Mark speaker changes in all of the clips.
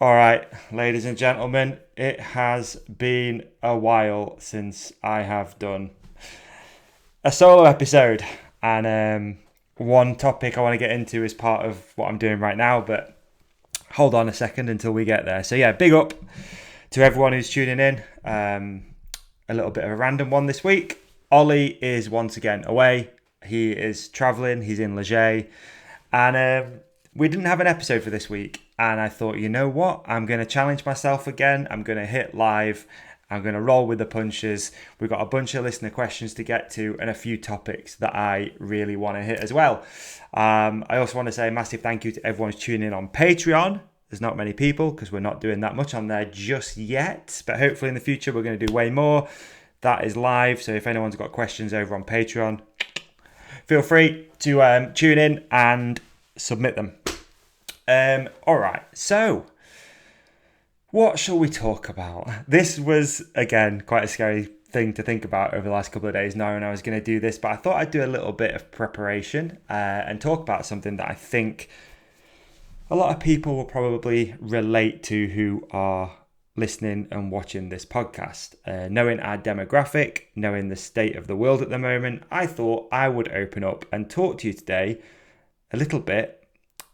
Speaker 1: All right, ladies and gentlemen, it has been a while since I have done a solo episode, and one topic I want to get into is part of what I'm doing right now, but hold on a second until we get there. So yeah, big up to everyone who's tuning in. A little bit of a random one this week. Ollie is once again away. He is travelling, he's in Leger, and we didn't have an episode for this week. And I thought, you know what? I'm going to challenge myself again. I'm going to hit live. I'm going to roll with the punches. We've got a bunch of listener questions to get to and a few topics that I really want to hit as well. I also want to say a massive thank you to everyone who's tuning in on Patreon. There's not many people because we're not doing that much on there just yet. But hopefully in the future, we're going to do way more. That is live. So if anyone's got questions over on Patreon, feel free to tune in and submit them. All right, so what shall we talk about? This was, again, quite a scary thing to think about over the last couple of days, knowing I was going to do this, but I thought I'd do a little bit of preparation and talk about something that I think a lot of people will probably relate to who are listening and watching this podcast. Knowing our demographic, knowing the state of the world at the moment, I thought I would open up and talk to you today a little bit.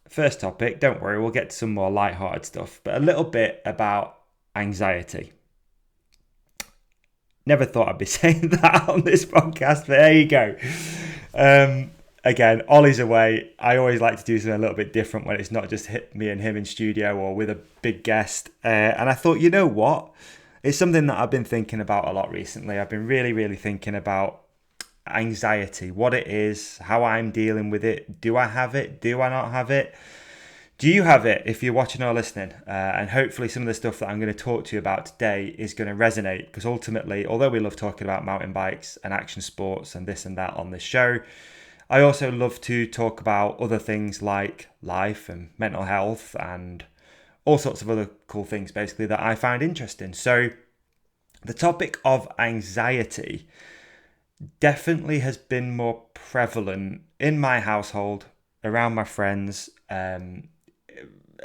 Speaker 1: First topic, don't worry, we'll get to some more lighthearted stuff, but a little bit about anxiety. Never thought I'd be saying that on this podcast, but there you go. Again, Ollie's away. I always like to do something a little bit different when it's not just me and him in studio or with a big guest. And I thought, you know what? It's something that I've been thinking about a lot recently. I've been really thinking about anxiety, what it is, how I'm dealing with it. Do I have it? Do I not have it? Do you have it if you're watching or listening? And hopefully some of the stuff that I'm going to talk to you about today is going to resonate, because ultimately, although we love talking about mountain bikes and action sports and this and that on this show, I also love to talk about other things like life and mental health and all sorts of other cool things basically that I find interesting. So the topic of anxiety definitely has been more prevalent in my household, around my friends,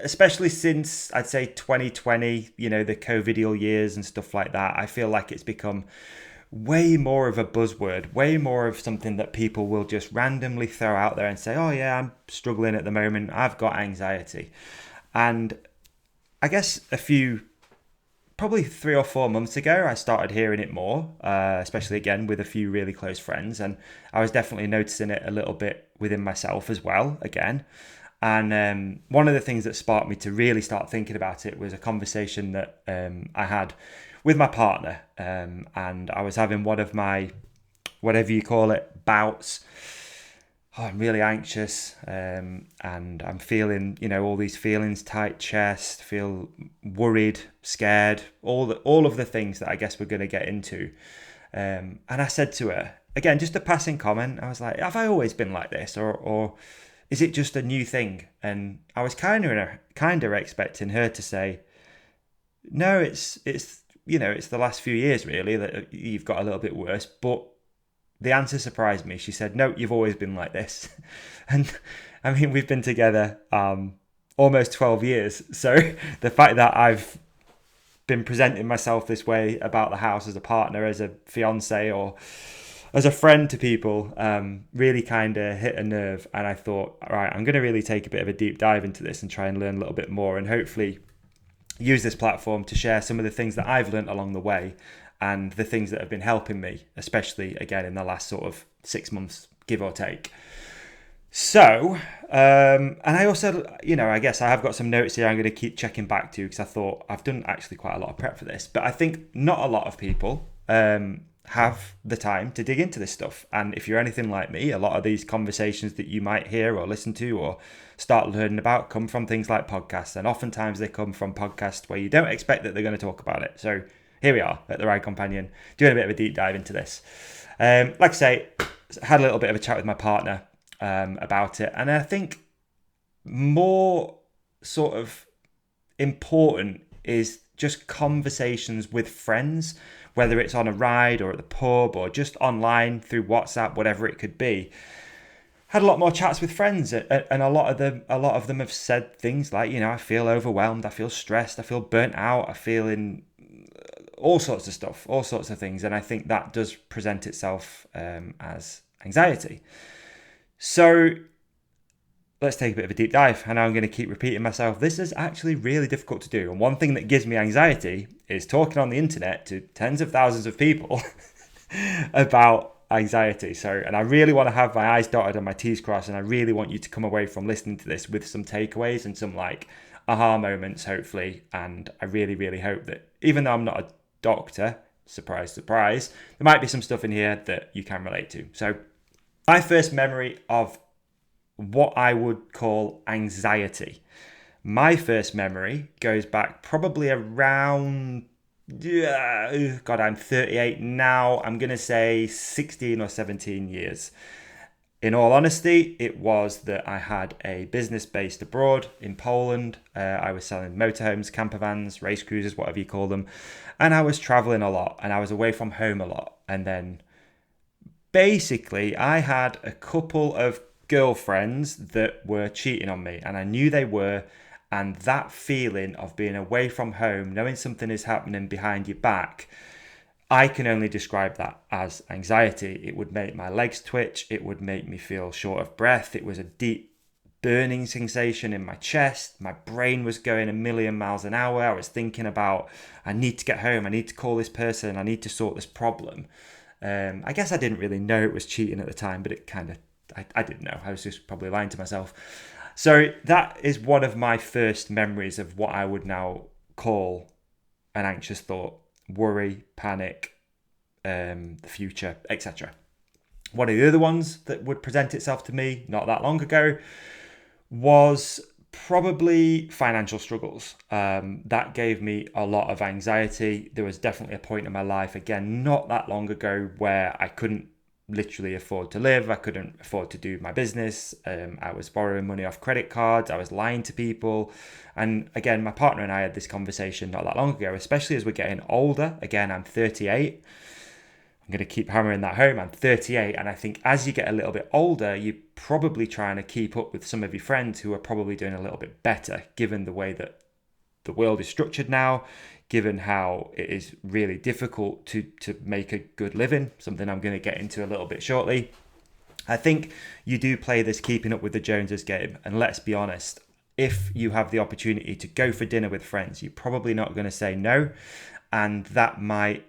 Speaker 1: especially since I'd say 2020, the COVIDial years and stuff like that. I feel like it's become way more of a buzzword, way more of something that people will just randomly throw out there and say, oh yeah, I'm struggling at the moment, I've got anxiety. And I guess probably 3 or 4 months ago, I started hearing it more, especially again with a few really close friends. And I was definitely noticing it a little bit within myself as well, again. And one of the things that sparked me to really start thinking about it was a conversation that I had with my partner. And I was having one of my, whatever you call it, bouts. I'm really anxious, and I'm feeling, all these feelings, tight chest, feel worried, scared, all of the things that I guess we're going to get into. And I said to her, again, just a passing comment, I was like, have I always been like this, or is it just a new thing? And I was kind of expecting her to say, no, it's the last few years really that you've got a little bit worse, but the answer surprised me. She said, no, you've always been like this. And I mean, we've been together almost 12 years. So the fact that I've been presenting myself this way about the house as a partner, as a fiance, or as a friend to people, really kind of hit a nerve. And I thought, all right, I'm going to really take a bit of a deep dive into this and try and learn a little bit more, and hopefully use this platform to share some of the things that I've learned along the way and the things that have been helping me, especially, again, in the last sort of 6 months, give or take. So, and I also, I guess I have got some notes here I'm going to keep checking back to, because I thought I've done actually quite a lot of prep for this. But I think not a lot of people have the time to dig into this stuff. And if you're anything like me, a lot of these conversations that you might hear or listen to or start learning about come from things like podcasts. And oftentimes they come from podcasts where you don't expect that they're going to talk about it. So here we are at the Ride Companion, doing a bit of a deep dive into this. Like I say, had a little bit of a chat with my partner about it. And I think more sort of important is just conversations with friends, whether it's on a ride or at the pub or just online through WhatsApp, whatever it could be. had a lot more chats with friends, and a lot of them have said things like, I feel overwhelmed, I feel stressed, I feel burnt out, I feel in all sorts of stuff, all sorts of things. And I think that does present itself as anxiety. So let's take a bit of a deep dive. And I'm going to keep repeating myself. This is actually really difficult to do. And one thing that gives me anxiety is talking on the internet to tens of thousands of people about anxiety. And I really want to have my I's dotted and my T's crossed. And I really want you to come away from listening to this with some takeaways and some aha moments, hopefully. And I really, really hope that, even though I'm not a doctor, surprise, surprise, there might be some stuff in here that you can relate to. So my first memory of what I would call anxiety. My first memory goes back probably around, I'm 38 now. I'm going to say 16 or 17 years. In all honesty, it was that I had a business based abroad in Poland. I was selling motorhomes, camper vans, race cruisers, whatever you call them. And I was traveling a lot and I was away from home a lot. And then basically I had a couple of girlfriends that were cheating on me, and I knew they were. And that feeling of being away from home, knowing something is happening behind your back, I can only describe that as anxiety. It would make my legs twitch. It would make me feel short of breath. It was a deep burning sensation in my chest. My brain was going a million miles an hour. I was thinking about, I need to get home. I need to call this person. I need to sort this problem. I guess I didn't really know it was cheating at the time, but it kind of, I didn't know. I was just probably lying to myself. So that is one of my first memories of what I would now call an anxious thought, worry, panic, the future, etc. One of the other ones that would present itself to me not that long ago was probably financial struggles. That gave me a lot of anxiety. There was definitely a point in my life, again, not that long ago, where I couldn't literally afford to live. I couldn't afford to do my business. I was borrowing money off credit cards. I was lying to people. And again, my partner and I had this conversation not that long ago, especially as we're getting older. Again, I'm 38. I'm going to keep hammering that home. I'm 38. And I think as you get a little bit older, you're probably trying to keep up with some of your friends who are probably doing a little bit better, given the way that the world is structured now, given how it is really difficult to make a good living, something I'm going to get into a little bit shortly. I think you do play this keeping up with the Joneses game. And let's be honest, if you have the opportunity to go for dinner with friends, you're probably not going to say no. And that might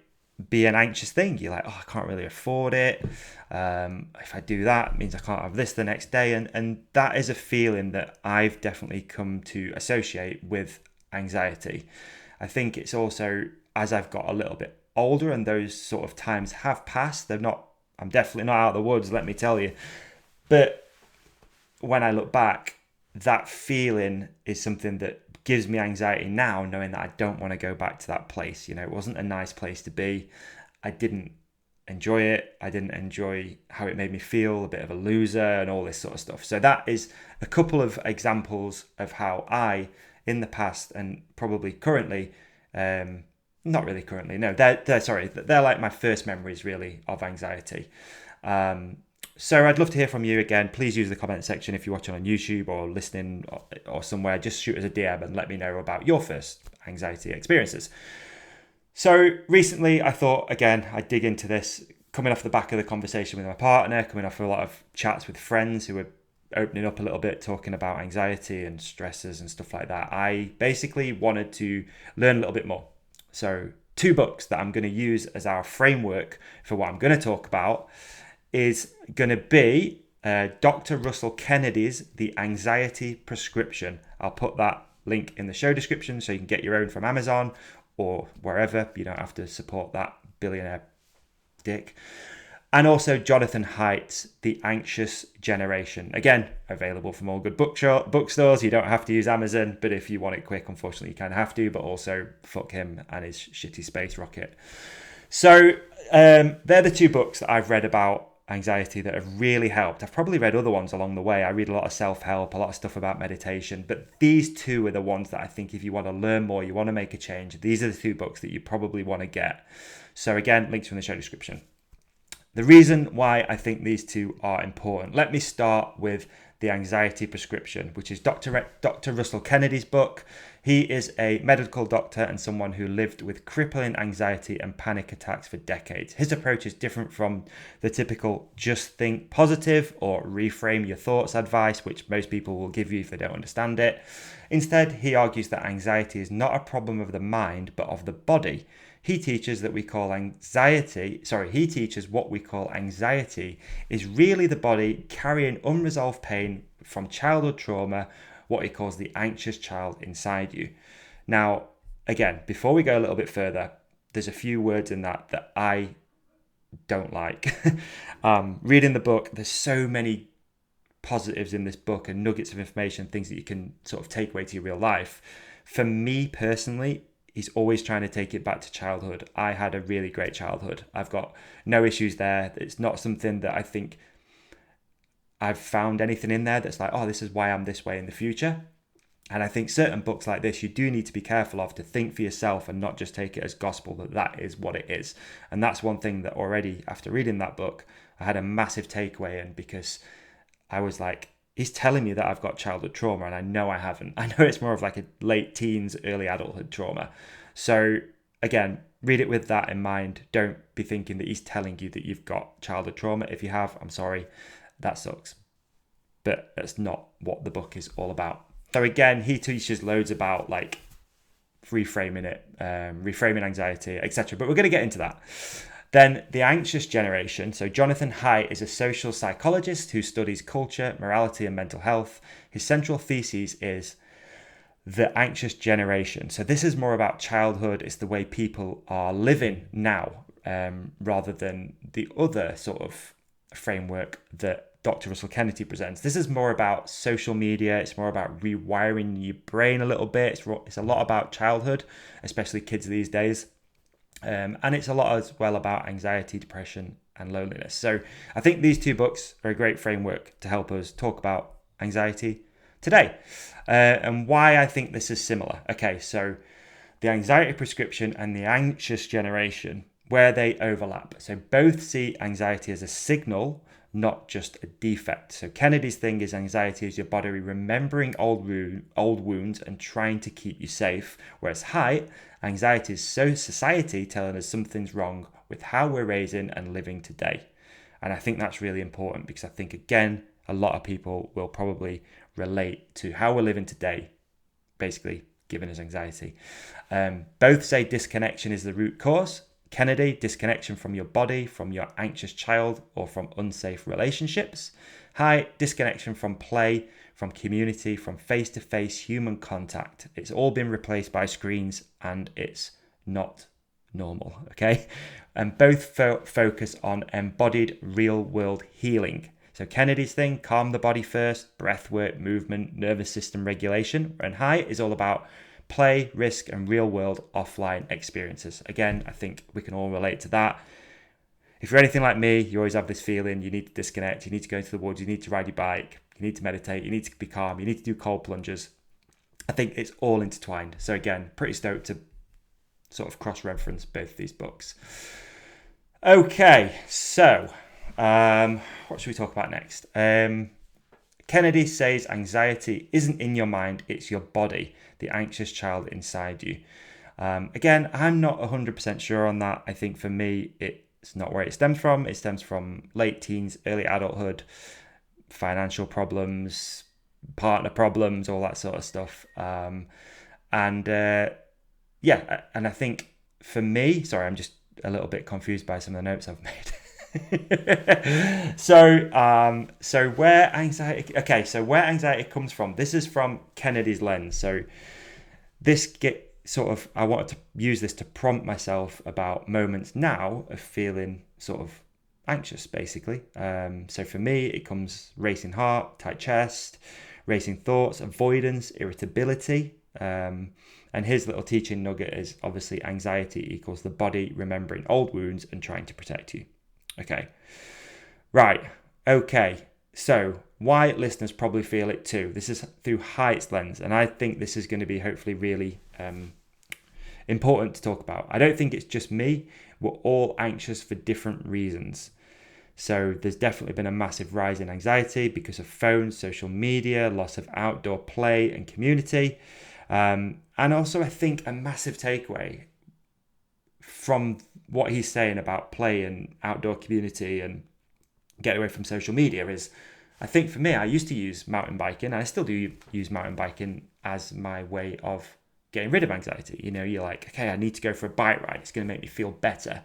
Speaker 1: be an anxious thing. You're like, I can't really afford it. If I do that, it means I can't have this the next day. And that is a feeling that I've definitely come to associate with anxiety. I think it's also, as I've got a little bit older and those sort of times have passed, I'm definitely not out of the woods, let me tell you. But when I look back, that feeling is something that gives me anxiety now, knowing that I don't want to go back to that place. It wasn't a nice place to be. I didn't enjoy it. I didn't enjoy how it made me feel, a bit of a loser and all this sort of stuff. So that is a couple of examples of how I, in the past and probably currently, not really currently, no, they're like my first memories really of anxiety. So I'd love to hear from you again. Please use the comment section if you're watching on YouTube or listening or somewhere. Just shoot us a DM and let me know about your first anxiety experiences. So recently I thought, again, I'd dig into this, coming off the back of the conversation with my partner, coming off a lot of chats with friends who were opening up a little bit, talking about anxiety and stresses and stuff like that. I basically wanted to learn a little bit more. So 2 books that I'm going to use as our framework for what I'm going to talk about is going to be Dr. Russell Kennedy's The Anxiety Prescription. I'll put that link in the show description so you can get your own from Amazon or wherever. You don't have to support that billionaire dick. And also Jonathan Haidt's The Anxious Generation. Again, available from all good bookstores. You don't have to use Amazon, but if you want it quick, unfortunately, you kind of have to. But also, fuck him and his shitty space rocket. So they're the 2 books that I've read about anxiety that have really helped. I've probably read other ones along the way. I read a lot of self-help, a lot of stuff about meditation. But these 2 are the ones that I think if you want to learn more, you want to make a change, these are the 2 books that you probably want to get. So again, links from the show description. The reason why I think these two are important. Let me start with The Anxiety Prescription, which is Dr. Russell Kennedy's book. He is a medical doctor and someone who lived with crippling anxiety and panic attacks for decades. His approach is different from the typical just think positive or reframe your thoughts advice, which most people will give you if they don't understand it. Instead, he argues that anxiety is not a problem of the mind, but of the body. He teaches what we call anxiety is really the body carrying unresolved pain from childhood trauma, what he calls the anxious child inside you. Now, again, before we go a little bit further, there's a few words in that I don't like. Reading the book, there's so many positives in this book and nuggets of information, things that you can sort of take away to your real life. For me personally, he's always trying to take it back to childhood. I had a really great childhood. I've got no issues there. It's not something that I think I've found anything in there that's like, oh, this is why I'm this way in the future. And I think certain books like this, you do need to be careful of, to think for yourself and not just take it as gospel that is what it is. And that's one thing that already, after reading that book, I had a massive takeaway in, because I was like, he's telling me that I've got childhood trauma, and I know I haven't. I know it's more of like a late teens, early adulthood trauma. So again, read it with that in mind. Don't be thinking that he's telling you that you've got childhood trauma. If you have, I'm sorry, that sucks. But that's not what the book is all about. So again, he teaches loads about like reframing it, reframing anxiety, etc. But we're going to get into that. Then the anxious generation. So Jonathan Haidt is a social psychologist who studies culture, morality, and mental health. His central thesis is the anxious generation. So this is more about childhood. It's the way people are living now, rather than the other sort of framework that Dr. Russell Kennedy presents. This is more about social media. It's more about rewiring your brain a little bit. It's a lot about childhood, especially kids these days. And it's a lot as well about anxiety, depression, and loneliness. So I think these two books are a great framework to help us talk about anxiety today, and why I think this is similar. Okay, so the Anxiety Prescription and the Anxious Generation, where they overlap. So both see anxiety as a signal, not just a defect. So Kennedy's thing is anxiety is your body remembering old wounds and trying to keep you safe, whereas Haidt, anxiety is society telling us something's wrong with how we're raising and living today. And I think that's really important, because I think, again, a lot of people will probably relate to how we're living today, basically giving us anxiety. Both say disconnection is the root cause. Kennedy, disconnection from your body, from your anxious child, or from unsafe relationships. Haidt, disconnection from play, from community, from face-to-face human contact. It's all been replaced by screens, and it's not normal, okay? And both focus on embodied real-world healing. So Kennedy's thing, calm the body first, breath work, movement, nervous system regulation. And Haidt is all about play, risk, and real-world offline experiences. Again, I think we can all relate to that. If you're anything like me, you always have this feeling you need to disconnect, you need to go into the woods, you need to ride your bike, you need to meditate, you need to be calm, you need to do cold plunges. I think it's all intertwined. So again, pretty stoked to sort of cross-reference both these books. Okay, so what should we talk about next? Kennedy says anxiety isn't in your mind, it's your body, the anxious child inside you. Again, I'm not 100% sure on that. I think for me, it's not where it stems from. It stems from late teens, early adulthood, financial problems, partner problems, all that sort of stuff. And I think for me, sorry, I'm just a little bit confused by some of the notes I've made. So where anxiety comes from, this is from Kennedy's lens. So I wanted to use this to prompt myself about moments now of feeling sort of anxious, basically. So for me, it comes racing heart, tight chest, racing thoughts, avoidance, irritability. And his little teaching nugget is obviously anxiety equals the body remembering old wounds and trying to protect you. Okay, right, okay, so why listeners probably feel it too. This is through Haidt's lens, and I think this is going to be hopefully really important to talk about. I don't think it's just me. We're all anxious for different reasons. So there's definitely been a massive rise in anxiety because of phones, social media, loss of outdoor play and community. And also, I think a massive takeaway from what he's saying about play and outdoor community and get away from social media is, I think for me, I used to use mountain biking, and I still do use mountain biking as my way of getting rid of anxiety. You know, you're like, okay, I need to go for a bike ride. It's going to make me feel better.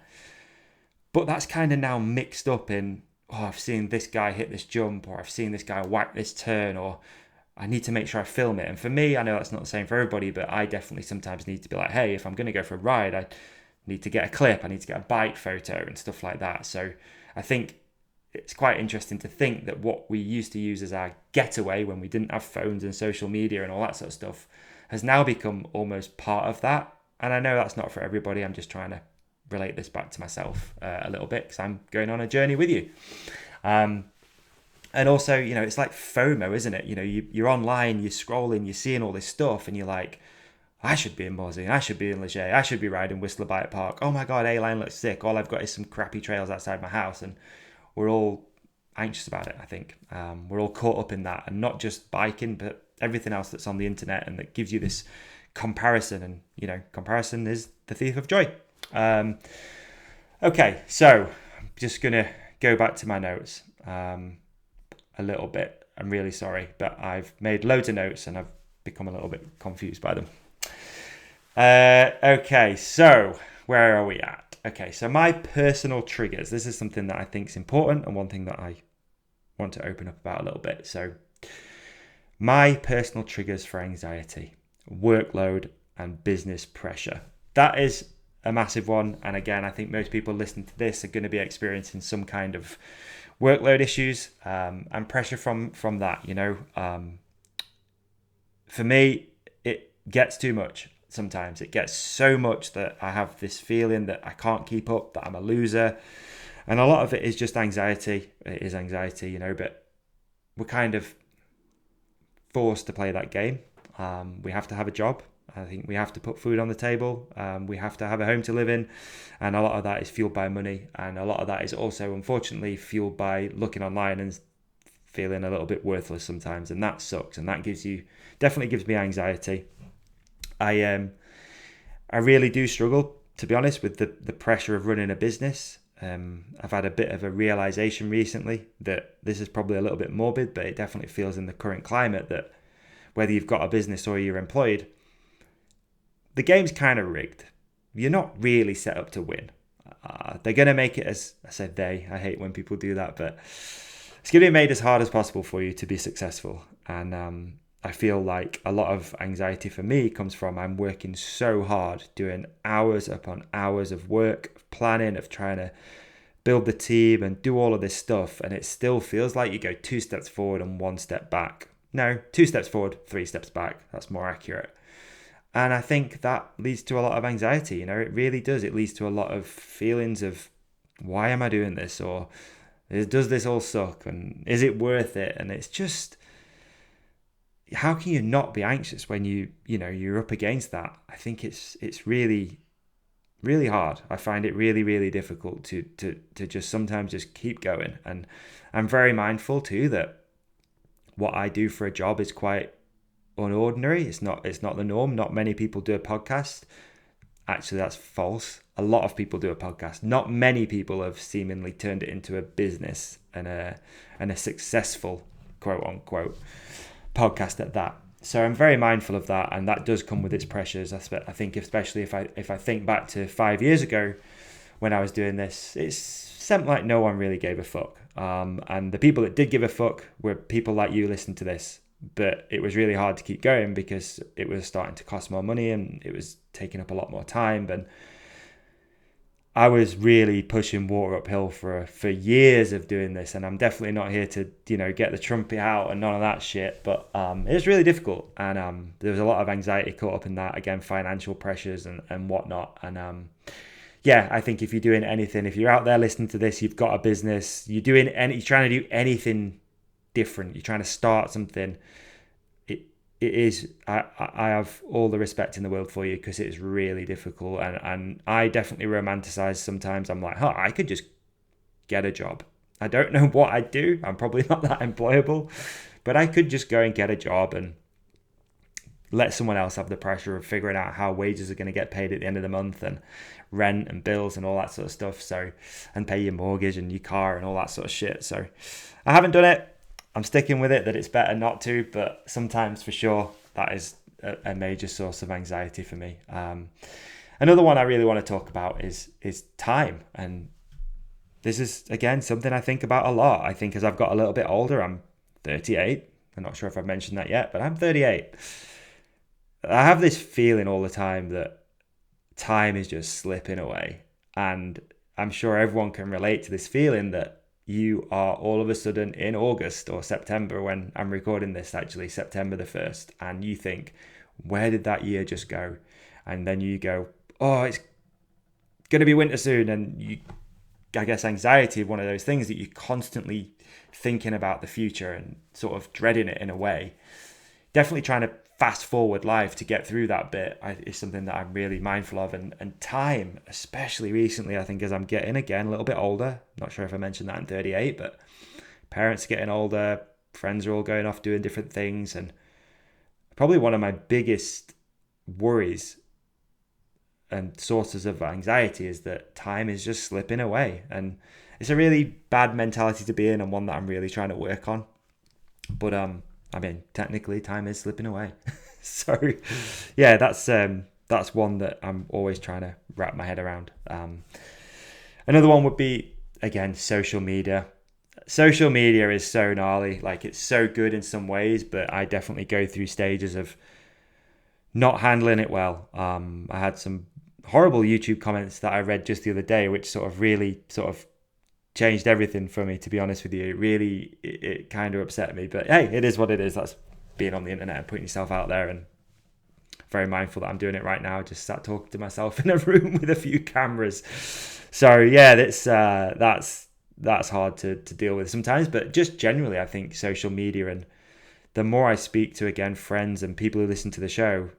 Speaker 1: But that's kind of now mixed up in, oh, I've seen this guy hit this jump, or I've seen this guy whack this turn, or I need to make sure I film it. And for me, I know that's not the same for everybody, but I definitely sometimes need to be like, hey, if I'm going to go for a ride, I need to get a clip, I need to get a bike photo and stuff like that. So I think it's quite interesting to think that what we used to use as our getaway when we didn't have phones and social media and all that sort of stuff has now become almost part of that. And I know that's not for everybody. I'm just trying to relate this back to myself a little bit because I'm going on a journey with you. And also, you know, it's like FOMO, isn't it? You know, you're online, you're scrolling, you're seeing all this stuff, and you're like, I should be in Morsing, I should be in Leger, I should be riding Whistler Bike Park. Oh my God, A-Line looks sick. All I've got is some crappy trails outside my house. And we're all anxious about it, I think. We're all caught up in that, and not just biking, but everything else that's on the internet, and that gives you this comparison. And, you know, comparison is the thief of joy. Okay, so I'm just going to go back to my notes a little bit. I'm really sorry, but I've made loads of notes and I've become a little bit confused by them. Okay, so where are we at? Okay, so my personal triggers. This is something that I think is important and one thing that I want to open up about a little bit. So my personal triggers for anxiety, workload and business pressure. That is a massive one. And again, I think most people listening to this are going to be experiencing some kind of workload issues and pressure from that, you know. For me, it gets too much. Sometimes it gets so much that I have this feeling that I can't keep up, that I'm a loser. And a lot of it is just anxiety. It is anxiety, you know, but we're kind of forced to play that game. We have to have a job. I think we have to put food on the table. We have to have a home to live in. And a lot of that is fueled by money. And a lot of that is also, unfortunately, fueled by looking online and feeling a little bit worthless sometimes. And that sucks. And that definitely gives me anxiety. I really do struggle, to be honest, with the pressure of running a business. I've had a bit of a realization recently that this is probably a little bit morbid, but it definitely feels in the current climate that whether you've got a business or you're employed, the game's kind of rigged. You're not really set up to win. They're going to make it, as I said, I hate when people do that, but it's going to be made as hard as possible for you to be successful. And I feel like a lot of anxiety for me comes from I'm working so hard, doing hours upon hours of work, of planning, of trying to build the team and do all of this stuff. And it still feels like you go 2 steps forward and 1 step back. No, 2 steps forward, 3 steps back. That's more accurate. And I think that leads to a lot of anxiety. You know, it really does. It leads to a lot of feelings of, why am I doing this? Or does this all suck? And is it worth it? And it's just, how can you not be anxious when you're up against that? I think it's really, really hard. I find it really, really difficult to just sometimes just keep going. And I'm very mindful too that what I do for a job is quite unordinary. It's not the norm. Not many people do a podcast. Actually, that's false. A lot of people do a podcast. Not many people have seemingly turned it into a business and a successful, quote unquote, podcast at that. So I'm very mindful of that, and that does come with its pressures. I think especially if I think back to 5 years ago when I was doing this, it seemed like no one really gave a fuck. And the people that did give a fuck were people like you listening to this. But it was really hard to keep going because it was starting to cost more money and it was taking up a lot more time. And I was really pushing water uphill for years of doing this. And I'm definitely not here to, get the trumpet out and none of that shit. But it was really difficult. And there was a lot of anxiety caught up in that. Again, financial pressures and whatnot. And I think if you're doing anything, if you're out there listening to this, you've got a business, you're trying to do anything different, you're trying to start something, it is, I have all the respect in the world for you because it's really difficult. And I definitely romanticize sometimes. I'm like, I could just get a job. I don't know what I'd do. I'm probably not that employable, but I could just go and get a job and let someone else have the pressure of figuring out how wages are going to get paid at the end of the month, and rent and bills and all that sort of stuff. So, and pay your mortgage and your car and all that sort of shit. So I haven't done it. I'm sticking with it that it's better not to, but sometimes for sure that is a major source of anxiety for me. Another one I really want to talk about is time. And this is, again, something I think about a lot. I think as I've got a little bit older, I'm 38. I'm not sure if I've mentioned that yet, but I'm 38. I have this feeling all the time that time is just slipping away. And I'm sure everyone can relate to this feeling that you are all of a sudden in August or September, when I'm recording this, actually, September the 1st, and you think, where did that year just go? And then you go, oh, it's going to be winter soon. And you, I guess anxiety is one of those things that you're constantly thinking about the future and sort of dreading it in a way. Definitely trying to fast forward life to get through that bit is something that I'm really mindful of. And time, especially recently, I think as I'm getting, again, a little bit older, not sure if I mentioned that in 38, but parents are getting older, friends are all going off doing different things. And probably one of my biggest worries and sources of anxiety is that time is just slipping away. And it's a really bad mentality to be in, and one that I'm really trying to work on. But I mean, technically, time is slipping away. So, yeah, that's one that I'm always trying to wrap my head around. Another one would be, again, social media. Social media is so gnarly. Like, it's so good in some ways, but I definitely go through stages of not handling it well. I had some horrible YouTube comments that I read just the other day, which sort of really changed everything for me, to be honest with you. It kind of upset me, but hey, it is what it is. That's being on the internet and putting yourself out there, and very mindful that I'm doing it right now. Just sat talking to myself in a room with a few cameras. So yeah, that's hard to deal with sometimes, but just generally, I think social media, and the more I speak to, again, friends and people who listen to the show,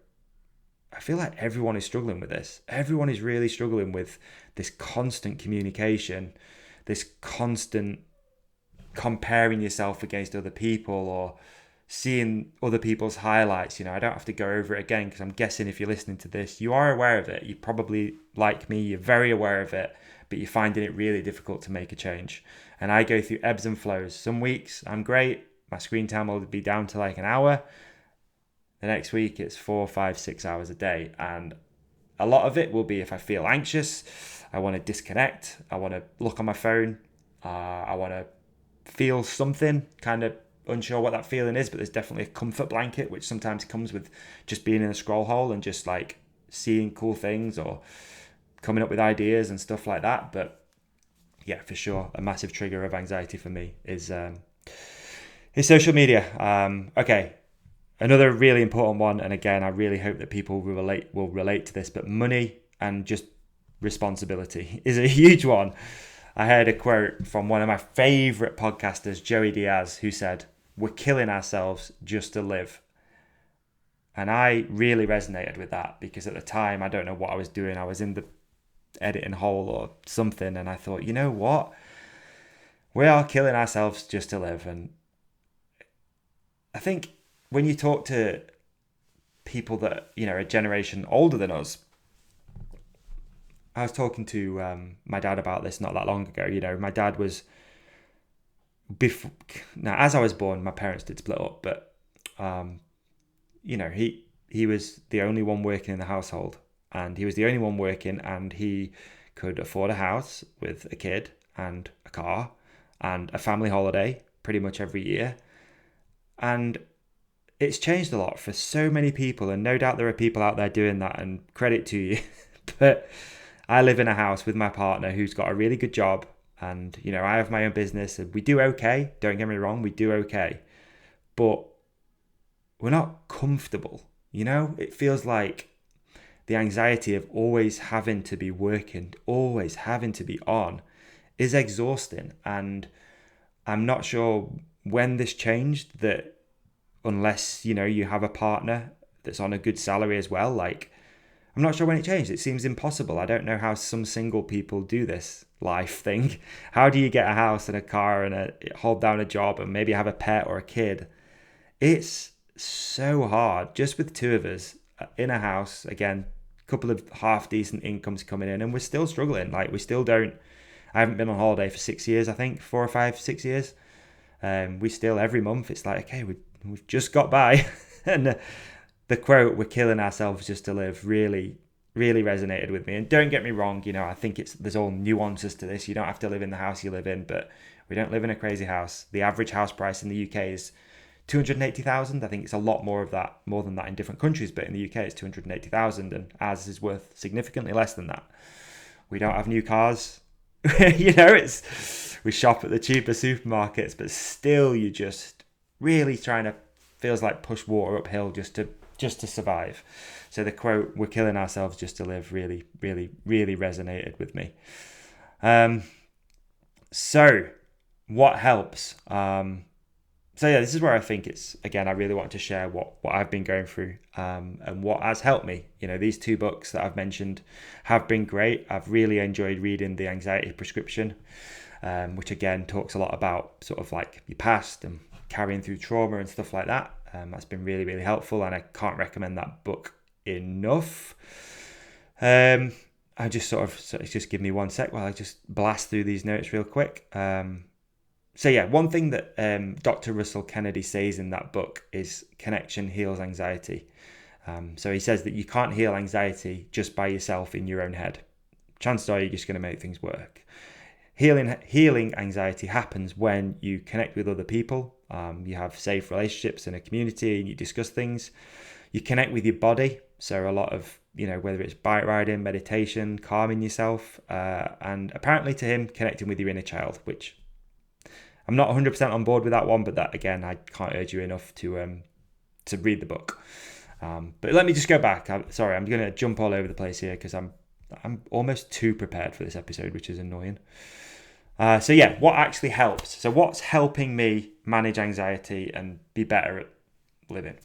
Speaker 1: I feel like everyone is struggling with this. Everyone is really struggling with this constant communication, this constant comparing yourself against other people, or seeing other people's highlights. I don't have to go over it again, because I'm guessing if you're listening to this, you are aware of it. You probably, like me, you're very aware of it, but you're finding it really difficult to make a change. And I go through ebbs and flows. Some weeks I'm great. My screen time will be down to like an hour. The next week it's 4, 5, 6 hours a day. And a lot of it will be if I feel anxious, I want to disconnect, I want to look on my phone, I want to feel something, kind of unsure what that feeling is, but there's definitely a comfort blanket, which sometimes comes with just being in a scroll hole and just like seeing cool things or coming up with ideas and stuff like that. But yeah, for sure, a massive trigger of anxiety for me is social media. Okay, another really important one, and again, I really hope that people will relate to this, but money and just responsibility is a huge one. I heard a quote from one of my favorite podcasters, Joey Diaz, who said, "We're killing ourselves just to live." And I really resonated with that, because at the time, I don't know what I was doing. I was in the editing hole or something, and I thought, you know what? We are killing ourselves just to live. And I think when you talk to people that, are a generation older than us, I was talking to my dad about this not that long ago. My dad was, before, now as I was born, my parents did split up, but he was the only one working in the household, and he was the only one working, and he could afford a house with a kid and a car and a family holiday pretty much every year. And it's changed a lot for so many people, and no doubt there are people out there doing that, and credit to you. But I live in a house with my partner who's got a really good job, and I have my own business, and we do okay. Don't get me wrong, we do okay, but we're not comfortable. It feels like the anxiety of always having to be working, always having to be on, is exhausting. And I'm not sure when this changed, that unless you have a partner that's on a good salary as well, like, I'm not sure when it changed. It seems impossible. I don't know how some single people do this. life thing. How do you get a house and a car and hold down a job and maybe have a pet or a kid? It's so hard just with two of us in a house. Again, a couple of half decent incomes coming in, and we're still struggling. Like, we still don't. I haven't been on holiday for 6 years, I think, 4 or 5, 6 years. We still, every month, it's like, okay, we've just got by. And the quote, "We're killing ourselves just to live," really, really resonated with me. And don't get me wrong, I think there's all nuances to this. You don't have to live in the house you live in, but we don't live in a crazy house. The average house price in the UK is 280,000. I think it's a lot more than that in different countries, but in the UK it's 280,000, and ours is worth significantly less than that. We don't have new cars. We shop at the cheaper supermarkets, but still you just really trying to, feels like push water uphill just to survive. So the quote, "We're killing ourselves just to live," really, really, really resonated with me. So what helps? This is where I think I really want to share what I've been going through and what has helped me. These 2 books that I've mentioned have been great. I've really enjoyed reading The Anxiety Prescription, which again talks a lot about sort of like your past and carrying through trauma and stuff like that. That's been really, really helpful, and I can't recommend that book enough. Just give me 1 sec while I just blast through these notes real quick. One thing that Dr. Russell Kennedy says in that book is connection heals anxiety. So he says that you can't heal anxiety just by yourself in your own head. Chances are you're just going to make things work. Healing anxiety happens when you connect with other people. You have safe relationships in a community and you discuss things. You connect with your body. So a lot of, whether it's bike riding, meditation, calming yourself, and apparently to him, connecting with your inner child, which I'm not 100% on board with that one, but that, again, I can't urge you enough to read the book. But let me just go back. I'm going to jump all over the place here because I'm almost too prepared for this episode, which is annoying. What actually helps? So what's helping me manage anxiety and be better at living?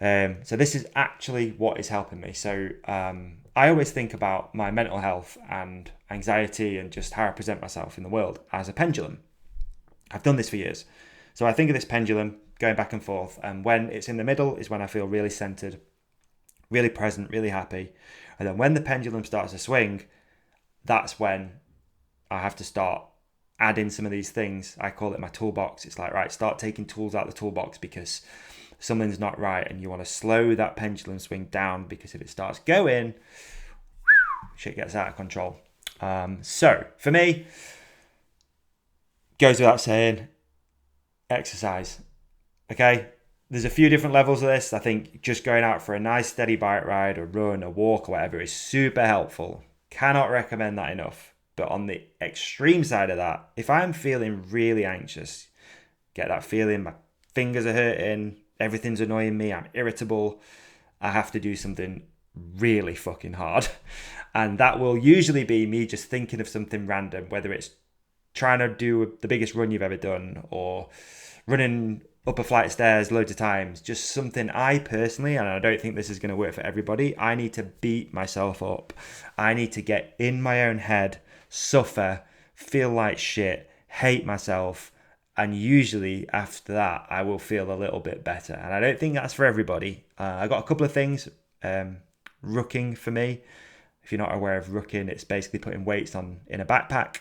Speaker 1: So this is actually what is helping me. So I always think about my mental health and anxiety and just how I present myself in the world as a pendulum. I've done this for years. So I think of this pendulum going back and forth, and when it's in the middle is when I feel really centered, really present, really happy. And then when the pendulum starts to swing, that's when I have to start adding some of these things. I call it my toolbox. It's like, right, start taking tools out of the toolbox because something's not right, and you want to slow that pendulum swing down, because if it starts going, shit gets out of control. So for me, goes without saying, exercise. Okay, there's a few different levels of this. I think just going out for a nice steady bike ride, a run, a walk, or whatever is super helpful. Cannot recommend that enough. But on the extreme side of that, if I'm feeling really anxious, get that feeling, my fingers are hurting, everything's annoying me, I'm irritable, I have to do something really fucking hard. And that will usually be me just thinking of something random, whether it's trying to do the biggest run you've ever done or running up a flight of stairs loads of times. Just something I personally, and I don't think this is going to work for everybody, I need to beat myself up. I need to get in my own head, suffer, feel like shit, hate myself, and usually after that I will feel a little bit better. And I don't think that's for everybody. I got a couple of things. Rucking for me, if you're not aware of rucking, it's basically putting weights in a backpack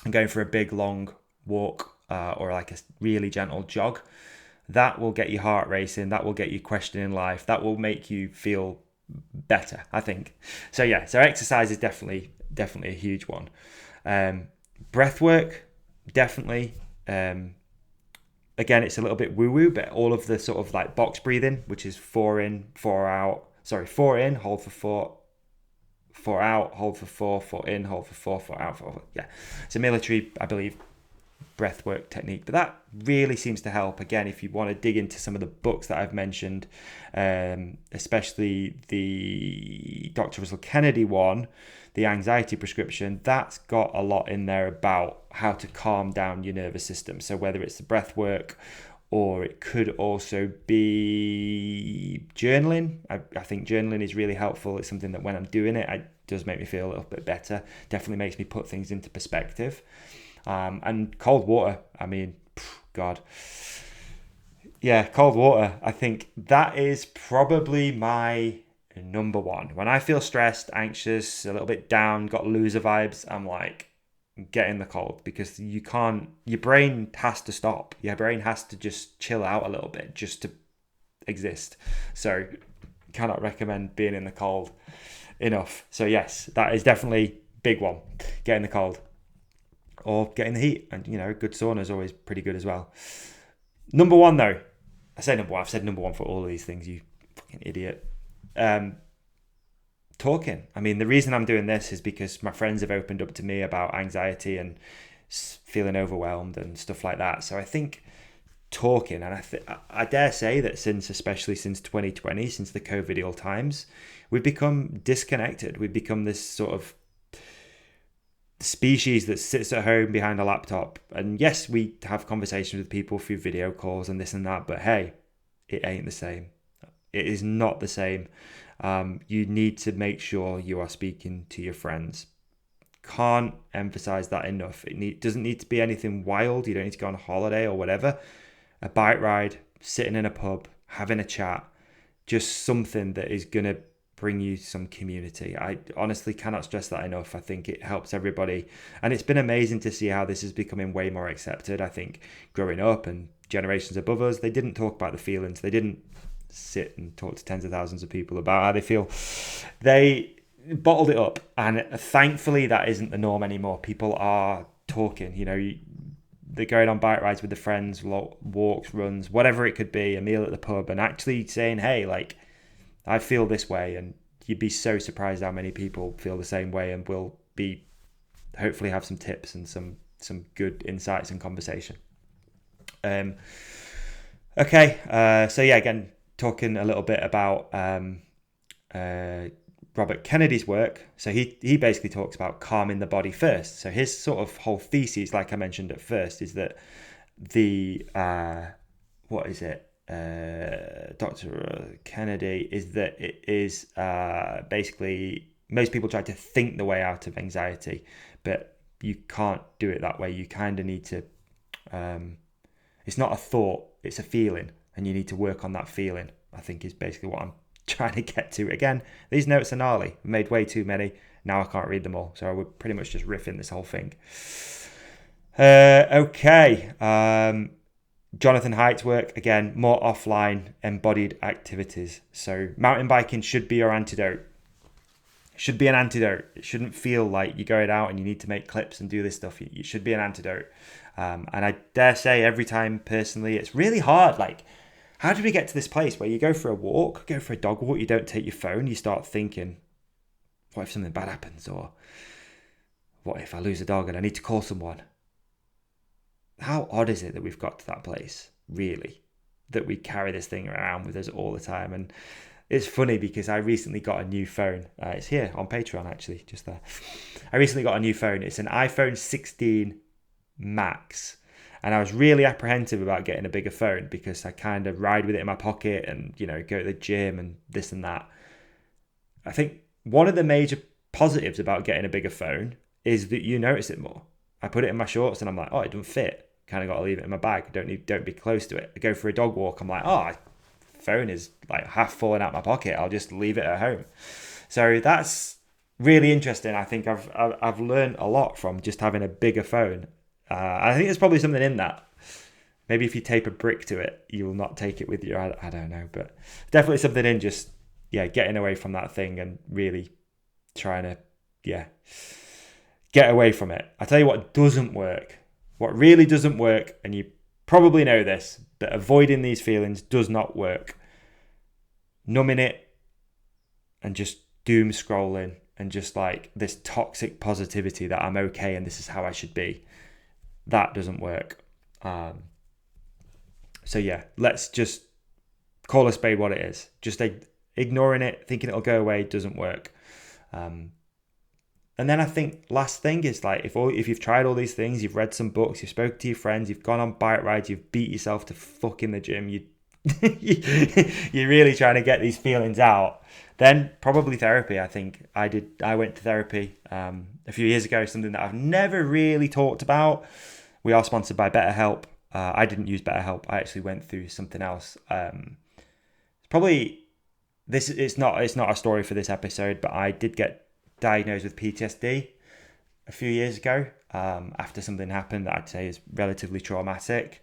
Speaker 1: and going for a big long walk or like a really gentle jog. That will get your heart racing, that will get you questioning life, that will make you feel better, I think. So exercise is definitely a huge one. Breath work, definitely. Again, it's a little bit woo-woo, but all of the sort of like box breathing, which is 4 in, 4 out. 4 in, hold for 4, 4 out, hold for 4, 4 in, hold for 4, 4 out, 4. Yeah, it's a military, I believe, breathwork technique, but that really seems to help. Again, if you want to dig into some of the books that I've mentioned, especially the Dr. Russell Kennedy one, The Anxiety Prescription, that's got a lot in there about how to calm down your nervous system. So whether it's the breath work or it could also be journaling. I think journaling is really helpful. It's something that when I'm doing it, it does make me feel a little bit better. Definitely makes me put things into perspective. And cold water, I mean, God. Yeah, cold water. I think that is probably my number one. When I feel stressed, anxious, a little bit down, got loser vibes, I'm like, get in the cold, because you can't, your brain has to stop. Your brain has to just chill out a little bit just to exist. So cannot recommend being in the cold enough. So yes, that is definitely big one. Get in the cold or get in the heat, and good sauna is always pretty good as well. Number one though, I say number one, I've said number one for all of these things, you fucking idiot. Talking. I mean, the reason I'm doing this is because my friends have opened up to me about anxiety and feeling overwhelmed and stuff like that. So I think talking, and I dare say that especially since 2020, since the COVIDial times, we've become disconnected. We've become this sort of species that sits at home behind a laptop. And yes, we have conversations with people through video calls and this and that, but hey, it ain't the same. It is not the same. You need to make sure you are speaking to your friends. Can't emphasize that enough. It doesn't need to be anything wild. You don't need to go on a holiday or whatever. A bike ride, sitting in a pub, having a chat, just something that is going to bring you some community. I honestly cannot stress that enough. I think it helps everybody. And it's been amazing to see how this is becoming way more accepted. I think growing up and generations above us, they didn't talk about the feelings. They didn't sit and talk to tens of thousands of people about how they feel. They bottled it up, and thankfully that isn't the norm anymore. People are talking. They're going on bike rides with the friends, walks, runs, whatever it could be, a meal at the pub, and actually saying, hey, like, I feel this way. And you'd be so surprised how many people feel the same way, and will be hopefully have some tips and some good insights and conversation. So yeah, again, talking a little bit about Robert Kennedy's work. So he basically talks about calming the body first. So his sort of whole thesis, like I mentioned at first, is that Dr. Kennedy, is that it is basically, most people try to think the way out of anxiety, but you can't do it that way. You kind of need to, it's not a thought, it's a feeling. And you need to work on that feeling, I think, is basically what I'm trying to get to. Again, these notes are gnarly. I made way too many. Now I can't read them all. So I would pretty much just riff in this whole thing. Okay. Jonathan Haidt's work, again, more offline, embodied activities. So mountain biking should be your antidote. It should be an antidote. It shouldn't feel like you're going out and you need to make clips and do this stuff. It should be an antidote. And I dare say every time, personally, it's really hard. Like, how did we get to this place where you go for a walk, go for a dog walk, you don't take your phone, you start thinking, what if something bad happens? Or what if I lose a dog and I need to call someone? How odd is it that we've got to that place, really? That we carry this thing around with us all the time. And it's funny because I recently got a new phone. It's here on Patreon, actually, just there. I recently got a new phone. It's an iPhone 16 Max. And I was really apprehensive about getting a bigger phone because I kind of ride with it in my pocket and, go to the gym and this and that. I think one of the major positives about getting a bigger phone is that you notice it more. I put it in my shorts and I'm like, oh, it doesn't fit. Kind of got to leave it in my bag. Don't be close to it. I go for a dog walk. I'm like, oh, phone is like half falling out my pocket. I'll just leave it at home. So that's really interesting. I think I've learned a lot from just having a bigger phone. I think there's probably something in that. Maybe if you tape a brick to it, you will not take it with you. I don't know, but definitely something in just, getting away from that thing and really trying to, get away from it. I tell you what doesn't work. What really doesn't work, and you probably know this, but avoiding these feelings does not work. Numbing it and just doom scrolling and just like this toxic positivity that I'm okay and this is how I should be. That doesn't work. So let's just call a spade what it is. Just ignoring it, thinking it'll go away, doesn't work. And then I think last thing is like, if you've tried all these things, you've read some books, you've spoken to your friends, you've gone on bike rides, you've beat yourself to fuck in the gym, you're really trying to get these feelings out, then probably therapy. I think I went to therapy a few years ago, something that I've never really talked about. We are sponsored by BetterHelp. I didn't use BetterHelp. I actually went through something else. It's not a story for this episode, but I did get diagnosed with PTSD a few years ago after something happened that I'd say is relatively traumatic.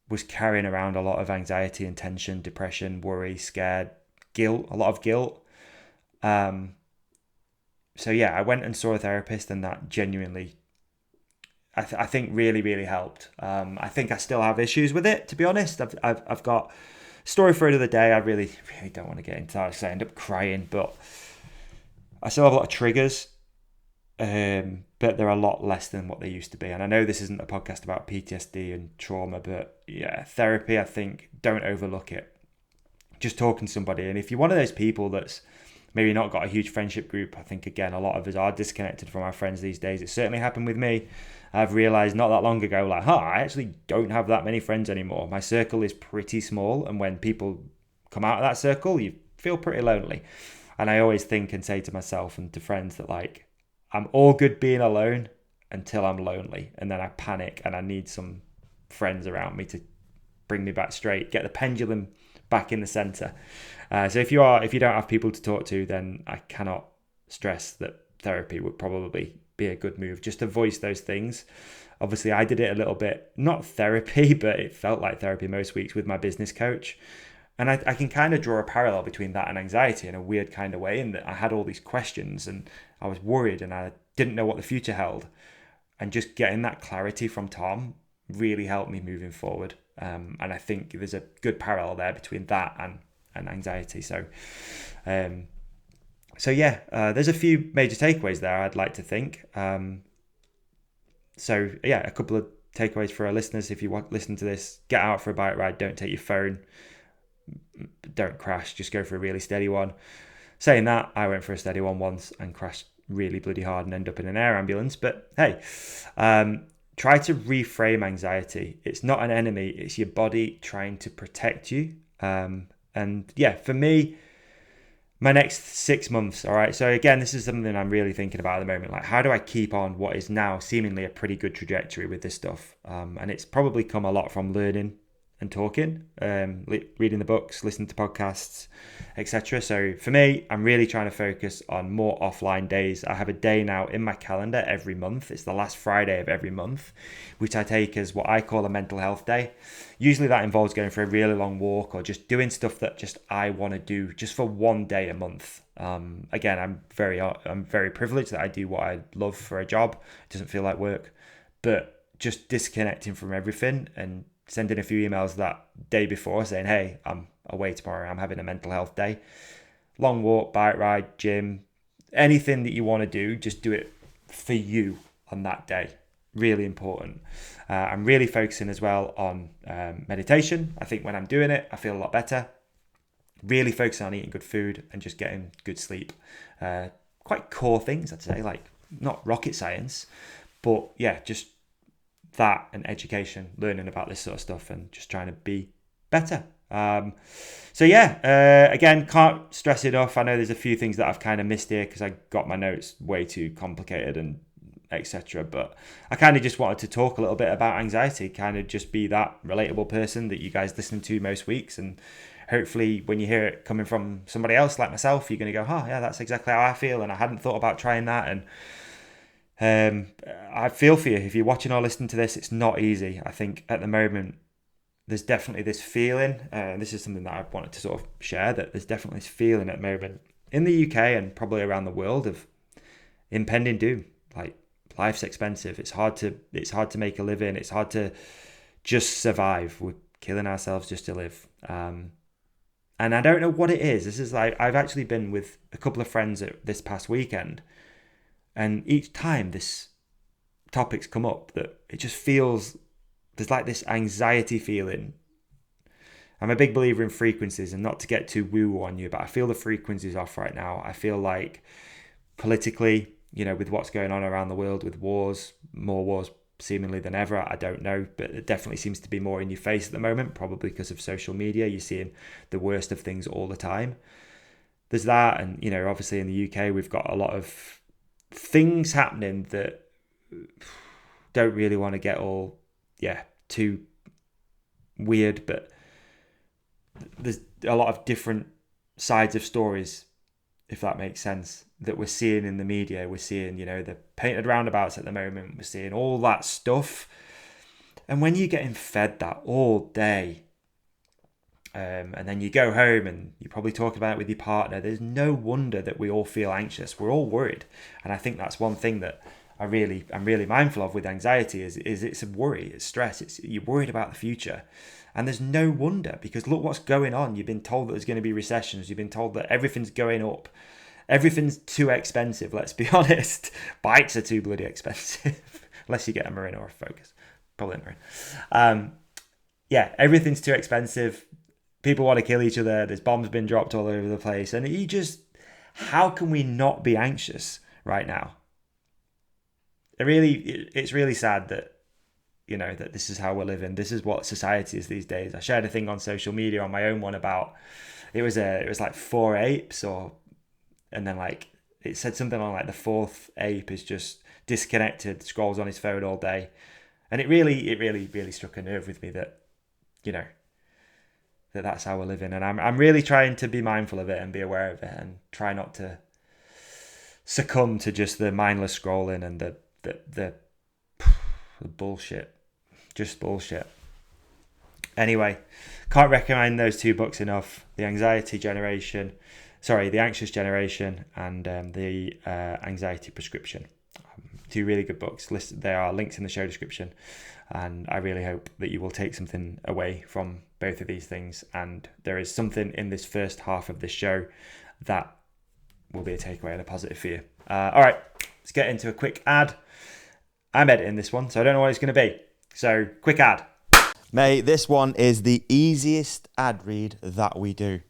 Speaker 1: Was carrying around a lot of anxiety and tension, depression, worry, scared, guilt, a lot of guilt. So yeah, I went and saw a therapist, and that genuinely, I think really, really helped. I think I still have issues with it, to be honest. I've got a story for another day. I really, really don't want to get into that because I end up crying, but I still have a lot of triggers, but they're a lot less than what they used to be. And I know this isn't a podcast about PTSD and trauma, but yeah, therapy, I think, don't overlook it. Just talking to somebody. And if you're one of those people that's maybe not got a huge friendship group, I think, again, a lot of us are disconnected from our friends these days. It certainly happened with me. I've realised not that long ago, like, I actually don't have that many friends anymore. My circle is pretty small. And when people come out of that circle, you feel pretty lonely. And I always think and say to myself and to friends that, like, I'm all good being alone until I'm lonely. And then I panic and I need some friends around me to bring me back straight, get the pendulum back in the center. So if you don't have people to talk to, then I cannot stress that therapy would probably be a good move, just to voice those things. Obviously, I did it a little bit, not therapy, but it felt like therapy most weeks with my business coach. And I can kind of draw a parallel between that and anxiety in a weird kind of way, in that I had all these questions and I was worried and I didn't know what the future held. And just getting that clarity from Tom really helped me moving forward. And I think there's a good parallel there between that and anxiety. So yeah, there's a few major takeaways there, I'd like to think. So yeah, a couple of takeaways for our listeners. If you want to listen to this, get out for a bike ride. Don't take your phone. Don't crash. Just go for a really steady one. Saying that, I went for a steady one once and crashed really bloody hard and ended up in an air ambulance. But hey, try to reframe anxiety. It's not an enemy. It's your body trying to protect you. And yeah, for me, my next 6 months, all right. So again, this is something I'm really thinking about at the moment. Like, how do I keep on what is now seemingly a pretty good trajectory with this stuff? And it's probably come a lot from learning and talking, reading the books, listening to podcasts, etc. So for me, I'm really trying to focus on more offline days. I have a day now in my calendar every month. It's the last Friday of every month, which I take as what I call a mental health day. Usually that involves going for a really long walk or just doing stuff that just I want to do just for one day a month. Again, I'm very privileged that I do what I love for a job. It doesn't feel like work, but just disconnecting from everything and sending a few emails that day before saying, hey, I'm away tomorrow, I'm having a mental health day. Long walk, bike ride, gym, anything that you want to do, just do it for you on that day. Really important. I'm really focusing as well on meditation. I think when I'm doing it, I feel a lot better. Really focusing on eating good food and just getting good sleep. Quite core things, I'd say, like not rocket science, but yeah, just that and education, learning about this sort of stuff and just trying to be better. So yeah, again, can't stress enough. I know there's a few things that I've kind of missed here because I got my notes way too complicated and etc. But I kind of just wanted to talk a little bit about anxiety, kind of just be that relatable person that you guys listen to most weeks. And hopefully when you hear it coming from somebody else like myself, you're going to go, oh yeah, that's exactly how I feel. And I hadn't thought about trying that. And I feel for you. If you're watching or listening to this, it's not easy. I think at the moment, there's definitely this feeling, and this is something that I wanted to sort of share, that there's definitely this feeling at the moment in the UK and probably around the world of impending doom. Like, life's expensive. It's hard to make a living. It's hard to just survive. We're killing ourselves just to live. And I don't know what it is. This is like, I've actually been with a couple of friends this past weekend, and each time this topic's come up, that it just feels, there's like this anxiety feeling. I'm a big believer in frequencies, and not to get too woo on you, but I feel the frequencies off right now. I feel like politically with what's going on around the world with wars, more wars seemingly than ever. I don't know, but it definitely seems to be more in your face at the moment, probably because of social media. You're seeing the worst of things all the time. There's that, and obviously in the UK we've got a lot of things happening that don't really want to get all too weird, but there's a lot of different sides of stories, if that makes sense, that we're seeing in the media. We're seeing, the painted roundabouts at the moment. We're seeing all that stuff. And when you're getting fed that all day, and then you go home and you probably talk about it with your partner, there's no wonder that we all feel anxious. We're all worried. And I think that's one thing that I'm really mindful of with anxiety is it's a worry, it's stress. You're worried about the future. And there's no wonder, because look what's going on. You've been told that there's going to be recessions. You've been told that everything's going up. Everything's too expensive, let's be honest. Bikes are too bloody expensive. Unless you get a Marine or a Focus. Probably a Marine. Everything's too expensive. People want to kill each other. There's bombs being dropped all over the place. And how can we not be anxious right now? It's really sad that, that this is how we're living. This is what society is these days. I shared a thing on social media on my own one about, it was like 4 apes, and then like it said something on like the fourth ape is just disconnected, scrolls on his phone all day. And it really struck a nerve with me that, that's how we're living. And I'm really trying to be mindful of it and be aware of it and try not to succumb to just the mindless scrolling and the bullshit. Just bullshit. Anyway, can't recommend those 2 books enough. The Anxious Generation and the Anxiety Prescription. 2 really good books. There are links in the show description. And I really hope that you will take something away from both of these things. And there is something in this first half of this show that will be a takeaway and a positive for you. All right, let's get into a quick ad. I'm editing this one, so I don't know what it's going to be. So, quick ad. Mate, this one is the easiest ad read that we do.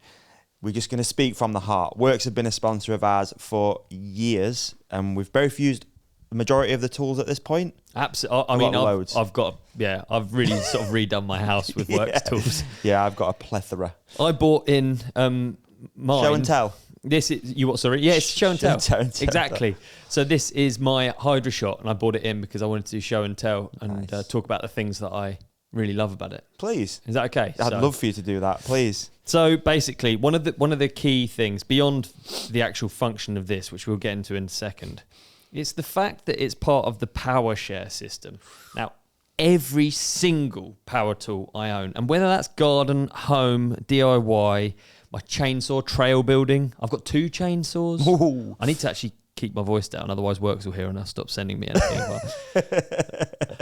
Speaker 1: We're just going to speak from the heart. WORX have been a sponsor of ours for years, and we've both used the majority of the tools at this point.
Speaker 2: Absolutely. I've really sort of redone my house with WORX tools.
Speaker 1: Yeah, I've got a plethora.
Speaker 2: I bought in mine.
Speaker 1: Show and tell.
Speaker 2: This is you what? Sorry, yeah, it's show and tell. Exactly. So this is my Hydra shot, and I bought it in because I wanted to do show and tell and talk about the things that I really love about it.
Speaker 1: Please,
Speaker 2: is that okay?
Speaker 1: I'd love for you to do that, please.
Speaker 2: So basically, one of the key things beyond the actual function of this, which we'll get into in a second, it's the fact that it's part of the power share system. Now, every single power tool I own, and whether that's garden, home, DIY. My chainsaw, trail building. I've got 2 chainsaws. Ooh. I need to actually keep my voice down, otherwise WORX will hear and they'll stop sending me anything.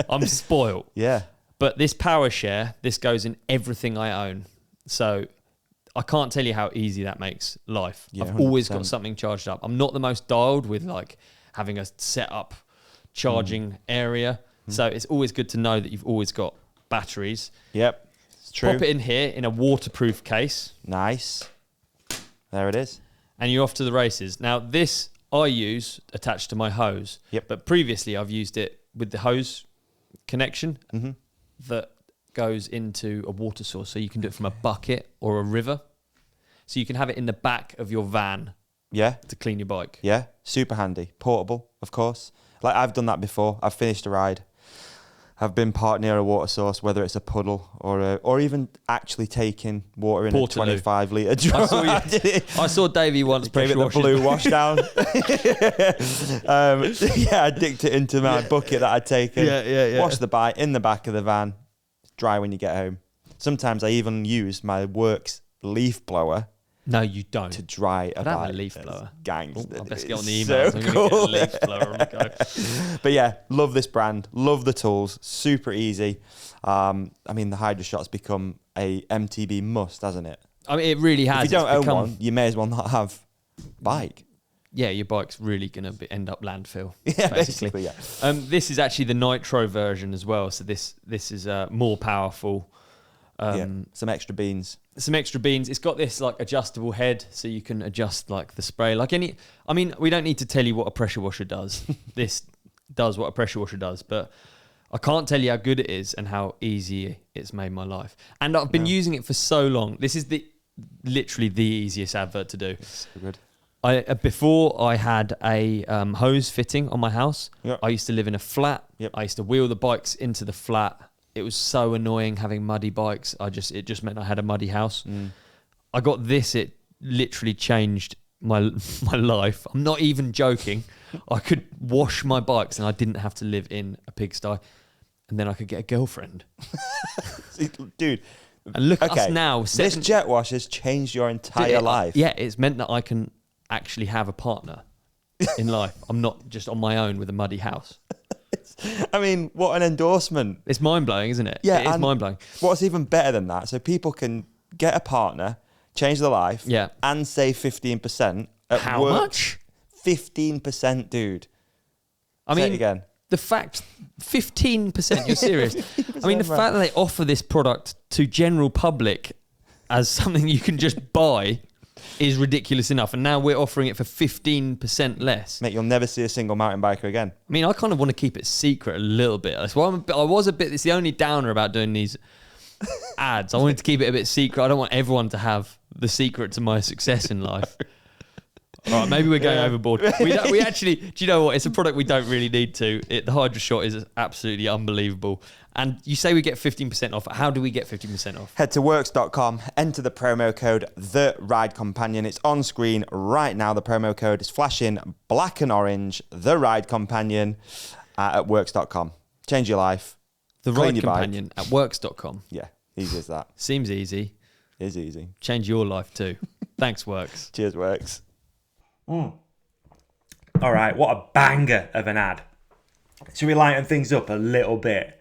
Speaker 2: I'm spoiled.
Speaker 1: Yeah.
Speaker 2: But this power share, this goes in everything I own. So I can't tell you how easy that makes life. Yeah, I've 100%. Always got something charged up. I'm not the most dialed with like having a set up charging area. So it's always good to know that you've always got batteries.
Speaker 1: Yep. True.
Speaker 2: Pop it in here in a waterproof case.
Speaker 1: Nice. There it is.
Speaker 2: And you're off to the races. Now, this I use attached to my hose.
Speaker 1: Yep.
Speaker 2: But previously, I've used it with the hose connection that goes into a water source. So you can do it from a bucket or a river. So you can have it in the back of your van.
Speaker 1: Yeah.
Speaker 2: To clean your bike.
Speaker 1: Yeah. Super handy. Portable, of course. Like I've done that before. I've finished a ride. I've been parked near a water source, whether it's a puddle or even actually taking water in a 25 litre drum.
Speaker 2: I saw Davey once
Speaker 1: pressure the blue wash down. I dipped it into my bucket that I'd taken. Yeah. Wash the bike in the back of the van. Dry when you get home. Sometimes I even use my WORX leaf blower.
Speaker 2: No, you don't.
Speaker 1: To dry a bike.
Speaker 2: I don't have a leaf blower.
Speaker 1: Gangster.
Speaker 2: I best get on the emails.
Speaker 1: So
Speaker 2: I'm
Speaker 1: cool.
Speaker 2: going to get a leaf blower on the go.
Speaker 1: But yeah, love this brand. Love the tools. Super easy. I mean, the Hydra Shot's become a MTB must, hasn't it?
Speaker 2: I mean, it really has.
Speaker 1: If you don't own one, you may as well not have a bike.
Speaker 2: Yeah, your bike's really going to end up landfill.
Speaker 1: Yeah, basically yeah.
Speaker 2: This is actually the nitro version as well. So this is more powerful.
Speaker 1: Some extra beans.
Speaker 2: It's got this like adjustable head, so you can adjust like the spray. We don't need to tell you what a pressure washer does. This does what a pressure washer does, but I can't tell you how good it is and how easy it's made my life. And I've been using it for so long. This is literally the easiest advert to do.
Speaker 1: It's so good.
Speaker 2: Before I had a hose fitting on my house.
Speaker 1: Yep.
Speaker 2: I used to live in a flat.
Speaker 1: Yep.
Speaker 2: I used to wheel the bikes into the flat. It was so annoying having muddy bikes. It just meant I had a muddy house. I got this. It literally changed my life. I'm not even joking. I could wash my bikes and I didn't have to live in a pigsty. And then I could get a girlfriend.
Speaker 1: Dude.
Speaker 2: And look at us now.
Speaker 1: This jet wash has changed your entire life.
Speaker 2: Yeah, it's meant that I can actually have a partner in life. I'm not just on my own with a muddy house.
Speaker 1: I mean, what an endorsement.
Speaker 2: It's mind-blowing, isn't it?
Speaker 1: Yeah,
Speaker 2: it is mind-blowing.
Speaker 1: What's even better than that, so people can get a partner, change their life, and save 15% at
Speaker 2: How
Speaker 1: WORX.
Speaker 2: much?
Speaker 1: 15%, dude. Say it again.
Speaker 2: The fact, 15%, you're serious.
Speaker 1: 15%,
Speaker 2: I mean, the fact that they offer this product to general public as something you can just buy is ridiculous enough. And now we're offering it for 15% less.
Speaker 1: Mate, you'll never see a single mountain biker again.
Speaker 2: I mean, I kind of want to keep it secret a little bit. That's why it's the only downer about doing these ads. I wanted to keep it a bit secret. I don't want everyone to have the secret to my success in life. All right, maybe we're going overboard. We actually, do you know what? It's a product we don't really need to. The Hydra Shot is absolutely unbelievable. And you say we get 15% off. How do we get 15% off?
Speaker 1: Head to WORX.com, enter the promo code The Ride Companion. It's on screen right now. The promo code is flashing black and orange. The Ride Companion at WORX.com. Change your life.
Speaker 2: The Ride Companion at WORX.com.
Speaker 1: Yeah, easy as that.
Speaker 2: Seems easy.
Speaker 1: It is easy.
Speaker 2: Change your life too. Thanks, WORX.
Speaker 1: Cheers, WORX.
Speaker 2: Mm.
Speaker 1: All right, what a banger of an ad. Should we lighten things up a little bit?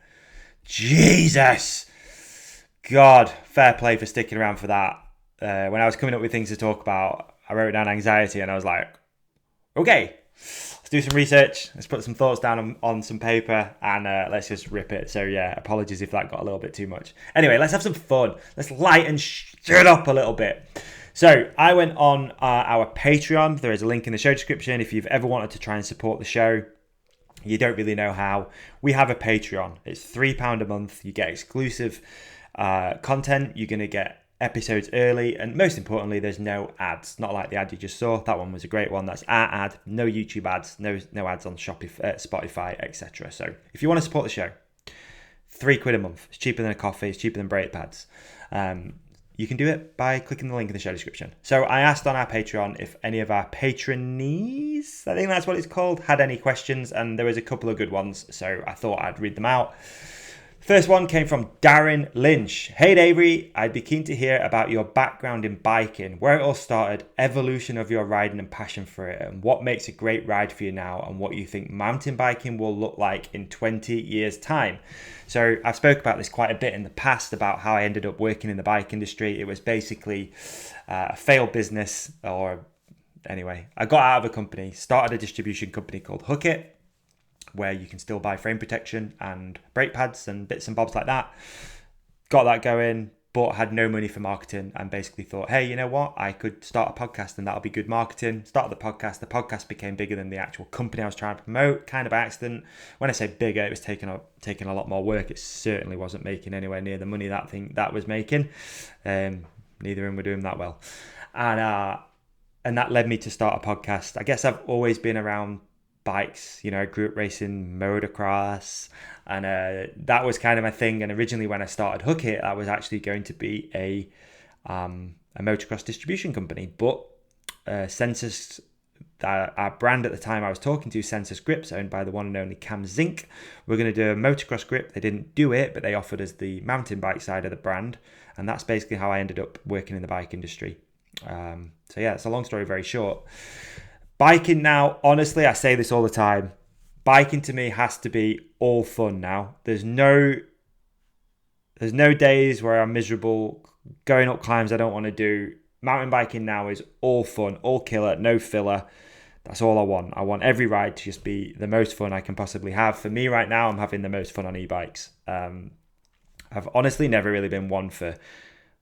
Speaker 1: Jesus! God, fair play for sticking around for that. When I was coming up with things to talk about, I wrote down anxiety and I was like, okay, let's do some research. Let's put some thoughts down on some paper and let's just rip it. So yeah, apologies if that got a little bit too much. Anyway, let's have some fun. Let's lighten shit up a little bit. So I went on our Patreon. There is a link in the show description. If you've ever wanted to try and support the show, you don't really know how, we have a Patreon. It's £3 a month. You get exclusive content. You're going to get episodes early. And most importantly, there's no ads. Not like the ad you just saw. That one was a great one. That's our ad. No YouTube ads. No ads on Spotify, etc. So if you want to support the show, £3 a month. It's cheaper than a coffee. It's cheaper than brake pads. You can do it by clicking the link in the show description. So I asked on our Patreon if any of our patronies, I think that's what it's called, had any questions, and there was a couple of good ones, so I thought I'd read them out. First one came from Darin Lynch. Hey Avery, I'd be keen to hear about your background in biking, where it all started, evolution of your riding and passion for it, and what makes a great ride for you now, and what you think mountain biking will look like in 20 years' time. So I've spoke about this quite a bit in the past about how I ended up working in the bike industry. It was basically a failed business, or anyway, I got out of a company, started a distribution company called Haidt, where you can still buy frame protection and brake pads and bits and bobs like that. Got that going, but had no money for marketing and basically thought, hey, you know what? I could start a podcast and that'll be good marketing. Started the podcast. The podcast became bigger than the actual company I was trying to promote, kind of by accident. When I say bigger, it was taking a lot more work. It certainly wasn't making anywhere near the money that was making. Neither of them were doing that well. And that led me to start a podcast. I guess I've always been around bikes, you know, I grew up racing motocross, and that was kind of my thing. And originally when I started Haidt, I was actually going to be a motocross distribution company, but Census, our brand at the time I was talking to, Census Grips, owned by the one and only Cam Zink, we're going to do a motocross grip. They didn't do it, but they offered us the mountain bike side of the brand, and that's basically how I ended up working in the bike industry. So yeah, it's a long story very short. Biking now, honestly, I say this all the time, biking to me has to be all fun now. There's no days where I'm miserable, going up climbs I don't want to do. Mountain biking now is all fun, all killer, no filler. That's all I want. I want every ride to just be the most fun I can possibly have. For me right now, I'm having the most fun on e-bikes. I I've honestly never really been one for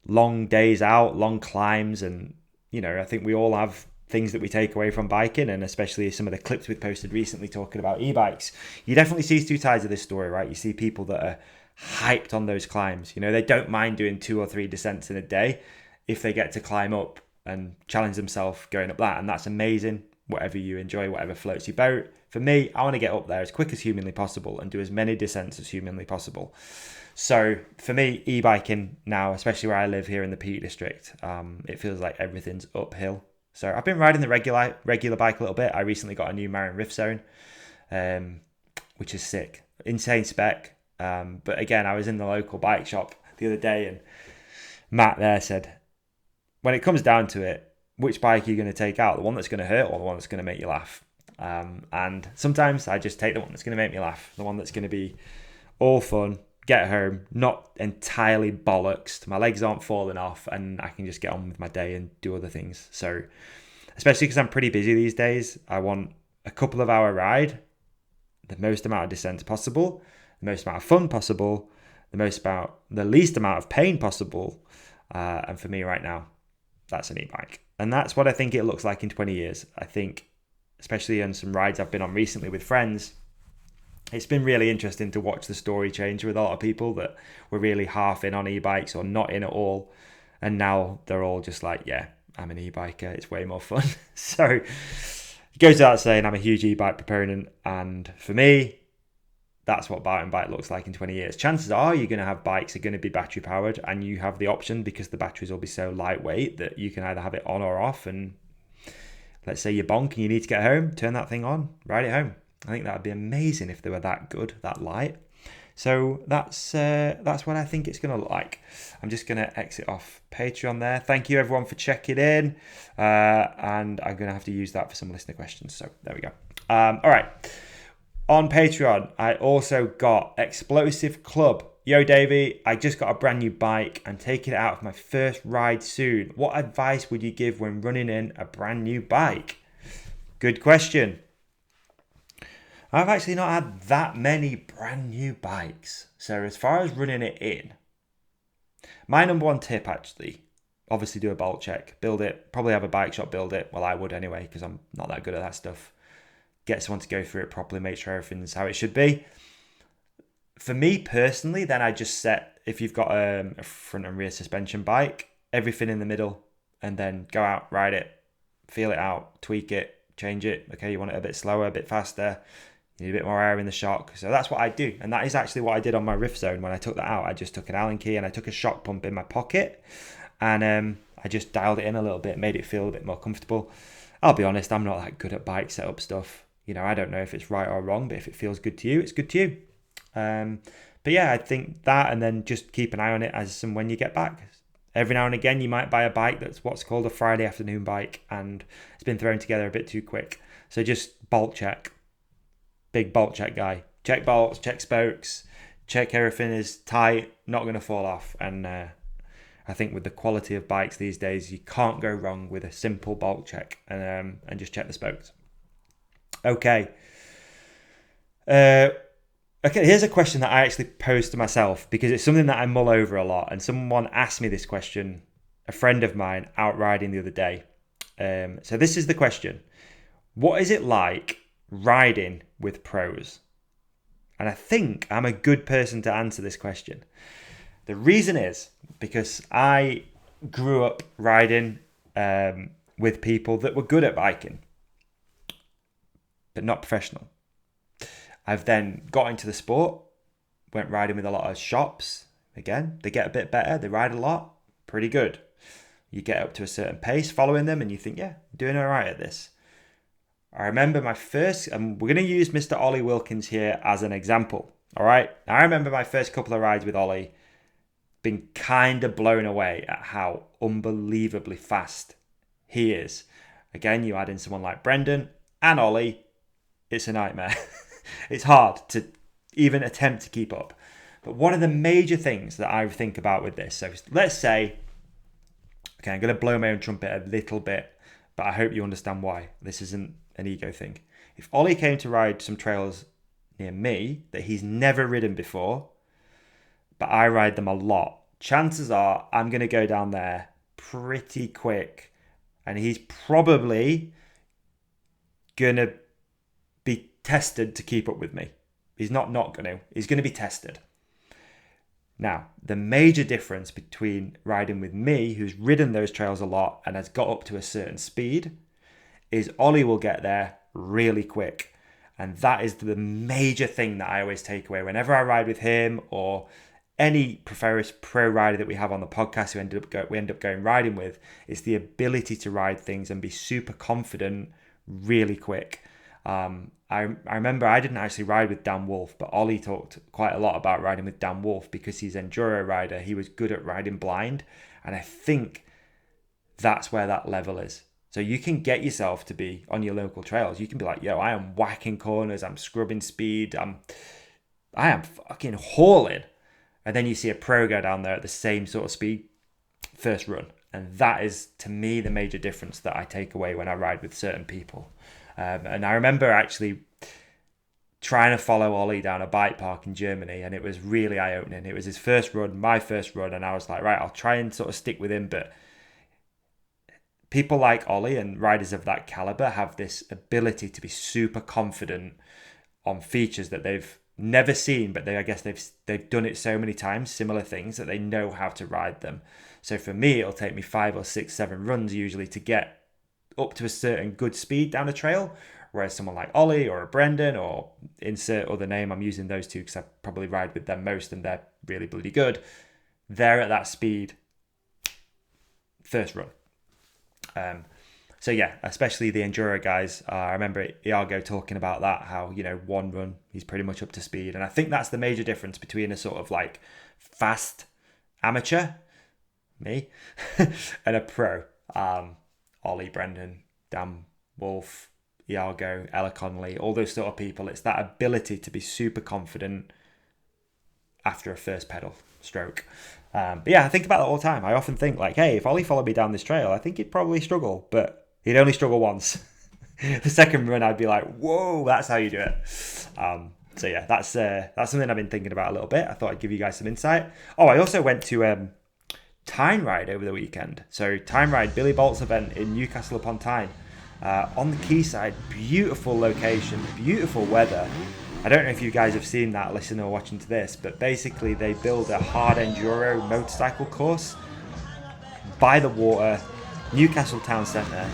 Speaker 1: long days out, long climbs, and I think we all have things that we take away from biking, and especially some of the clips we've posted recently talking about e-bikes. You definitely see two sides of this story, right? You see people that are hyped on those climbs. They don't mind doing 2 or 3 descents in a day if they get to climb up and challenge themselves going up that, and that's amazing. Whatever you enjoy, whatever floats your boat. For me, I want to get up there as quick as humanly possible and do as many descents as humanly possible. So for me, e-biking now, especially where I live here in the Peak District, it feels like everything's uphill. So I've been riding the regular bike a little bit. I recently got a new Marin Rift Zone, which is sick. Insane spec. But again, I was in the local bike shop the other day, and Matt there said, when it comes down to it, which bike are you going to take out? The one that's going to hurt or the one that's going to make you laugh? And sometimes I just take the one that's going to make me laugh, the one that's going to be all fun, get home, not entirely bollocks, my legs aren't falling off, and I can just get on with my day and do other things. So, especially because I'm pretty busy these days, I want a couple of hour ride, the most amount of descent possible, the most amount of fun possible, the least amount of pain possible. And for me right now, that's an e-bike. And that's what I think it looks like in 20 years. I think, especially on some rides I've been on recently with friends, it's been really interesting to watch the story change with a lot of people that were really half in on e-bikes or not in at all. And now they're all just like, yeah, I'm an e-biker. It's way more fun. So it goes without saying, I'm a huge e-bike proponent. And for me, that's what mountain bike looks like in 20 years. Chances are you're going to have bikes that are going to be battery powered, and you have the option, because the batteries will be so lightweight, that you can either have it on or off. And let's say you're bonk and you need to get home, turn that thing on, ride it home. I think that would be amazing if they were that good, that light. So that's what I think it's going to look like. I'm just going to exit off Patreon there. Thank you everyone for checking in. And I'm going to have to use that for some listener questions. So there we go. All right. On Patreon, I also got Explosive Club. Yo, Davey, I just got a brand new bike. I'm taking it out for my first ride soon. What advice would you give when running in a brand new bike? Good question. I've actually not had that many brand new bikes. So as far as running it in, my number one tip actually, obviously do a bolt check, build it, probably have a bike shop build it. Well, I would anyway, because I'm not that good at that stuff. Get someone to go through it properly, make sure everything's how it should be. For me personally, then I just set, if you've got a front and rear suspension bike, everything in the middle, and then go out, ride it, feel it out, tweak it, change it. Okay, you want it a bit slower, a bit faster, you need a bit more air in the shock. So that's what I do. And that is actually what I did on my Rift Zone. When I took that out, I just took an Allen key and I took a shock pump in my pocket, and I just dialed it in a little bit, made it feel a bit more comfortable. I'll be honest, I'm not that good at bike setup stuff. I don't know if it's right or wrong, but if it feels good to you, it's good to you. But yeah, I think that, and then just keep an eye on it as and when you get back. Every now and again, you might buy a bike that's what's called a Friday afternoon bike, and it's been thrown together a bit too quick. So just bolt check. Big bolt check guy. Check bolts, check spokes, check everything is tight, not going to fall off. And I think with the quality of bikes these days, you can't go wrong with a simple bolt check, and just check the spokes. Okay. Here's a question that I actually posed to myself, because it's something that I mull over a lot. And someone asked me this question, a friend of mine, out riding the other day. So this is the question. What is it like riding with pros? And I think I'm a good person to answer this question. The reason is because I grew up riding with people that were good at biking, but not professional. I've then got into the sport, went riding with a lot of shops. Again, they get a bit better, they ride a lot, pretty good. You get up to a certain pace following them and you think, yeah, I'm doing all right at this. I remember my first, and we're going to use Mr. Ollie Wilkins here as an example, all right? I remember my first couple of rides with Ollie, being kind of blown away at how unbelievably fast he is. Again, you add in someone like Brendan and Ollie, it's a nightmare. It's hard to even attempt to keep up. But one of the major things that I think about with this, so let's say, okay, I'm going to blow my own trumpet a little bit, but I hope you understand why. This isn't an ego thing. If Ollie came to ride some trails near me that he's never ridden before, but I ride them a lot. Chances are I'm going to go down there pretty quick, and he's probably going to be tested to keep up with me. He's not going to. He's going to be tested. Now, the major difference between riding with me, who's ridden those trails a lot and has got up to a certain speed, is Ollie will get there really quick. And that is the major thing that I always take away whenever I ride with him, or any pro rider that we have on the podcast who we end up going riding with, is the ability to ride things and be super confident really quick. I remember I didn't actually ride with Dan Wolf, but Ollie talked quite a lot about riding with Dan Wolf because he's an enduro rider. He was good at riding blind, and I think that's where that level is. So you can get yourself to be on your local trails. You can be like, yo, I am whacking corners, I'm scrubbing speed, I am fucking hauling. And then you see a pro go down there at the same sort of speed first run. And that is, to me, the major difference that I take away when I ride with certain people. And I remember actually trying to follow Ollie down a bike park in Germany, and it was really eye-opening. It was his first run, my first run, and I was like, right, I'll try and sort of stick with him. But people like Ollie and riders of that caliber have this ability to be super confident on features that they've never seen, but I guess they've done it so many times, similar things, that they know how to ride them. So for me, it'll take me 5 or 6, 7 runs usually to get up to a certain good speed down a trail, whereas someone like Ollie or a Brendan, or insert other name, I'm using those two because I probably ride with them most and they're really bloody good, they're at that speed first run. So yeah, especially the enduro guys. I remember Iago talking about that, how, one run, he's pretty much up to speed. And I think that's the major difference between a sort of like fast amateur, me, and a pro. Ollie, Brendan, Dan Wolf, Iago, Ella Connolly, all those sort of people. It's that ability to be super confident after a first pedal stroke. But yeah, I think about that all the time. I often think like, hey, if Ollie followed me down this trail, I think he'd probably struggle, but he'd only struggle once. The second run, I'd be like, whoa, that's how you do it. So yeah, that's something I've been thinking about a little bit. I thought I'd give you guys some insight. Oh, I also went to Tyne Ride over the weekend. So Tyne Ride, Billy Bolt's event in Newcastle upon Tyne. On the quayside, beautiful location, beautiful weather. I don't know if you guys have seen that, listening or watching to this, but basically they build a hard enduro motorcycle course by the water, Newcastle town centre,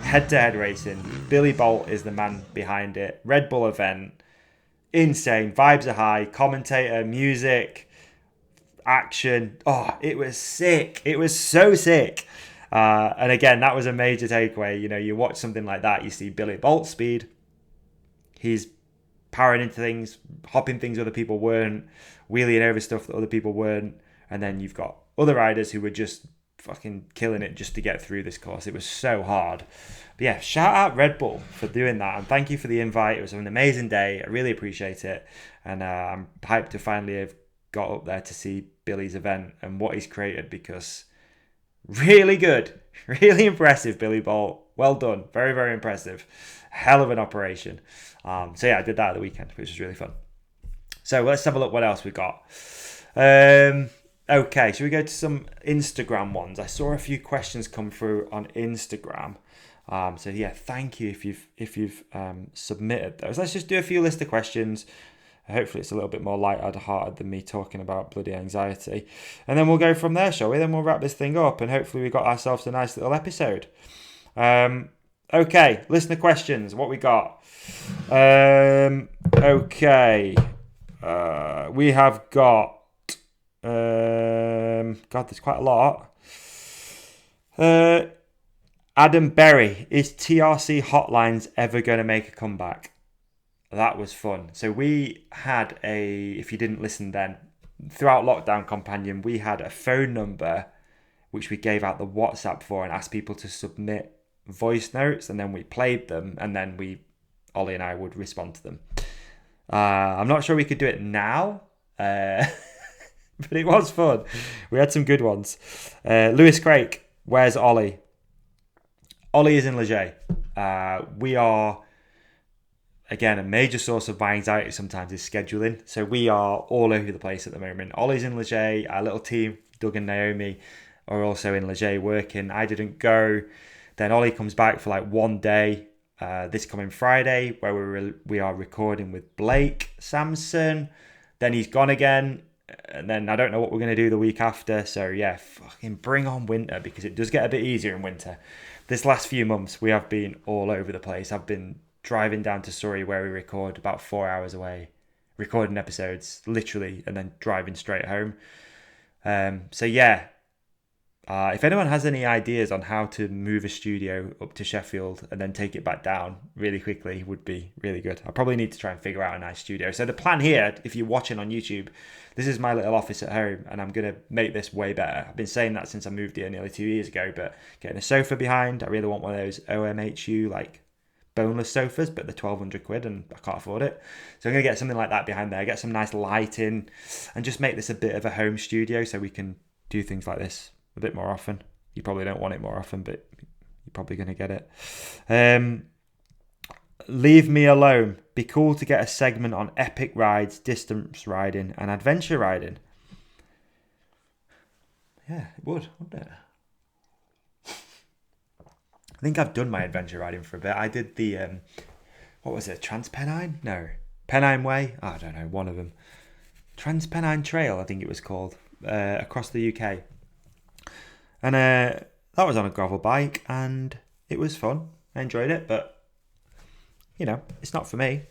Speaker 1: head-to-head racing. Billy Bolt is the man behind it. Red Bull event, insane, vibes are high, commentator, music, action. Oh, it was sick. It was so sick. And again, that was a major takeaway. You watch something like that, you see Billy Bolt speed. He's powering into things, hopping things other people weren't, wheeling over stuff that other people weren't. And then you've got other riders who were just fucking killing it just to get through this course. It was so hard. But yeah, shout out Red Bull for doing that. And thank you for the invite. It was an amazing day. I really appreciate it. And I'm hyped to finally have got up there to see Billy's event and what he's created, because really good, really impressive, Billy Bolt. Well done. Very, very impressive. Hell of an operation. So yeah, I did that at the weekend, which was really fun. So let's have a look what else we got. Okay, should we go to some Instagram ones? I saw a few questions come through on Instagram. So yeah, thank you if you've submitted those. Let's just do a few list of questions. Hopefully it's a little bit more light-hearted than me talking about bloody anxiety. And then we'll go from there, shall we? Then we'll wrap this thing up, and hopefully we got ourselves a nice little episode. Okay, listener questions. What we got? Okay. We have got... God, there's quite a lot. Adam Berry. Is TRC Hotlines ever going to make a comeback? That was fun. So we had if you didn't listen then, throughout lockdown companion, we had a phone number which we gave out the WhatsApp for and asked people to submit voice notes, and then we played them, and then Ollie and I would respond to them. I'm not sure we could do it now, but it was fun. We had some good ones. Lewis Craik, where's Ollie? Ollie is in Leger. We are again, a major source of my anxiety sometimes is scheduling. So we are all over the place at the moment. Ollie's in Leger, our little team, Doug and Naomi, are also in Leger working. I didn't go. Then Ollie comes back for like one day this coming Friday, where we are recording with Blake Samson. Then he's gone again. And then I don't know what we're going to do the week after. So yeah, fucking bring on winter, because it does get a bit easier in winter. This last few months, we have been all over the place. I've been driving down to Surrey, where we record, about 4 hours away, recording episodes, literally, and then driving straight home. So yeah, if anyone has any ideas on how to move a studio up to Sheffield and then take it back down really quickly, would be really good. I probably need to try and figure out a nice studio. So the plan here, if you're watching on YouTube, this is my little office at home, and I'm going to make this way better. I've been saying that since I moved here nearly 2 years ago, but getting a sofa behind, I really want one of those OMHU, like, boneless sofas, but they're 1,200 quid and I can't afford it. So I'm going to get something like that behind there, get some nice lighting, and just make this a bit of a home studio so we can do things like this a bit more often. You probably don't want it more often, but you're probably going to get it. Leave me alone. Be cool to get a segment on epic rides, distance riding, and adventure riding. Yeah, it would, wouldn't it? I think I've done my adventure riding for a bit. I did the, what was it, Transpennine? No, Pennine Way? I don't know, one of them. Transpennine Trail, I think it was called, across the UK. And that was on a gravel bike, and it was fun. I enjoyed it, but, you know, it's not for me.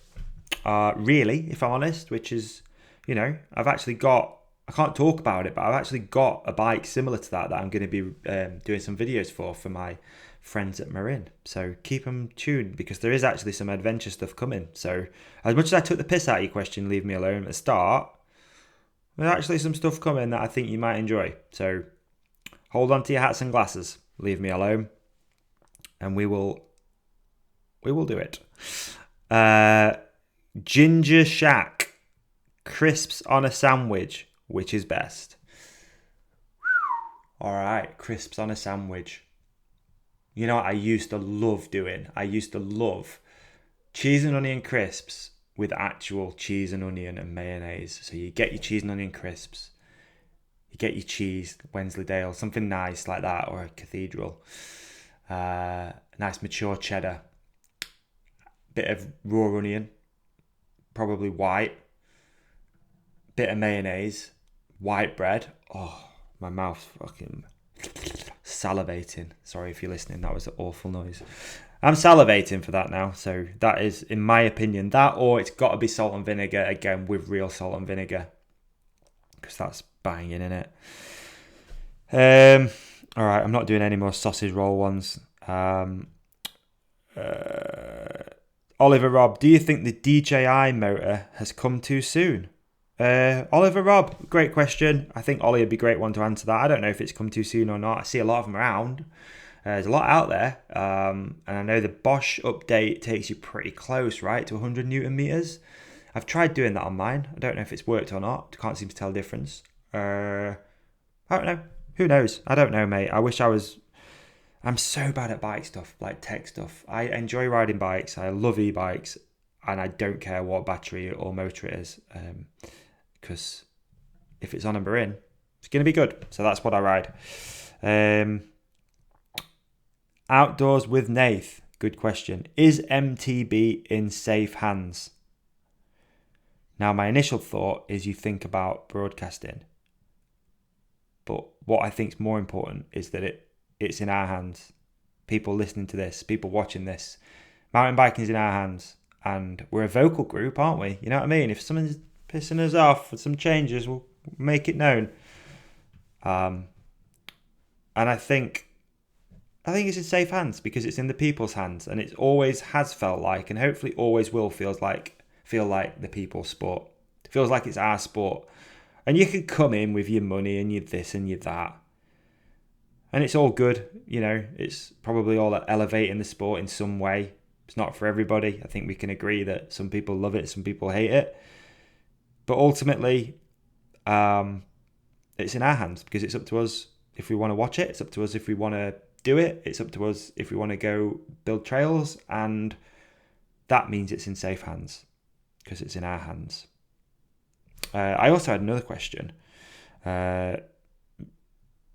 Speaker 1: Really, if I'm honest, which is, you know, I've actually got, I can't talk about it, but I've actually got a bike similar to that I'm going to be doing some videos for my friends at Marin. So keep them tuned, because there is actually some adventure stuff coming. So as much as I took the piss out of your question, leave me alone at the start, there's actually some stuff coming that I think you might enjoy. So hold on to your hats and glasses, leave me alone, and we will do it. Ginger Shack, crisps on a sandwich, which is best? All right, crisps on a sandwich. You know what I used to love doing? I used to love cheese and onion crisps with actual cheese and onion and mayonnaise. So you get your cheese and onion crisps, you get your cheese, Wensleydale, something nice like that, or a Cathedral. Nice mature cheddar, bit of raw onion, probably white, bit of mayonnaise, white bread. Oh, my mouth's fucking salivating. Sorry if you're listening, that was an awful noise. I'm salivating for that now. So that is, in my opinion, that, or it's got to be salt and vinegar, again with real salt and vinegar, because that's banging in it. All right, I'm not doing any more sausage roll ones. Oliver Robb, do you think the DJI motor has come too soon? Oliver Robb, great question. I think Ollie would be a great one to answer that. I don't know if it's come too soon or not. I see a lot of them around. There's a lot out there. And I know the Bosch update takes you pretty close, right, to 100 Newton meters. I've tried doing that on mine. I don't know if it's worked or not. Can't seem to tell the difference. I don't know. Who knows? I don't know, mate. I wish I was... I'm so bad at bike stuff, like tech stuff. I enjoy riding bikes. I love e-bikes. And I don't care what battery or motor it is. Because if it's on a Marin, it's going to be good. So that's what I ride. Outdoors with Nath. Good question. Is MTB in safe hands? Now, my initial thought is you think about broadcasting. But what I think is more important is that it's in our hands. People listening to this, people watching this. Mountain biking is in our hands. And we're a vocal group, aren't we? You know what I mean? If someone's pissing us off with some changes, we'll make it known. And I think it's in safe hands, because it's in the people's hands, and it always has felt like, and hopefully always will feel like the people's sport. It feels like it's our sport. And you can come in with your money and your this and your that. And it's all good, you know. It's probably all elevating the sport in some way. It's not for everybody. I think we can agree that some people love it, some people hate it. But ultimately, it's in our hands, because it's up to us if we want to watch it. It's up to us if we want to do it. It's up to us if we want to go build trails. And that means it's in safe hands because it's in our hands. I also had another question.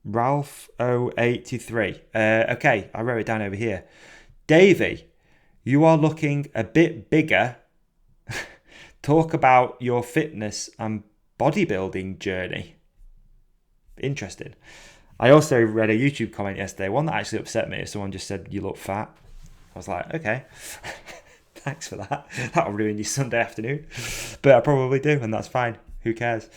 Speaker 1: Ralph 083. Okay, I wrote it down over here. Davey, you are looking a bit bigger. Talk about your fitness and bodybuilding journey. Interesting. I also read a YouTube comment yesterday, one that actually upset me. Someone just said, you look fat. I was like, okay, thanks for that. That'll ruin your Sunday afternoon. But I probably do, and that's fine. Who cares?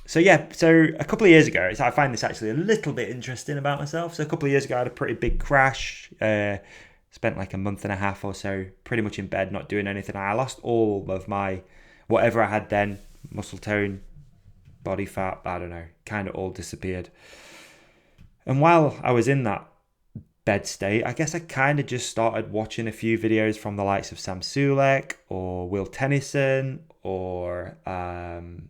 Speaker 1: So a couple of years ago, I find this actually a little bit interesting about myself. So a couple of years ago, I had a pretty big crash. Spent like a month and a half or so pretty much in bed, not doing anything. I lost all of my, whatever I had then, muscle tone, body fat, I don't know, kind of all disappeared. And while I was in that bed state, I guess I kind of just started watching a few videos from the likes of Sam Sulek or Will Tennyson or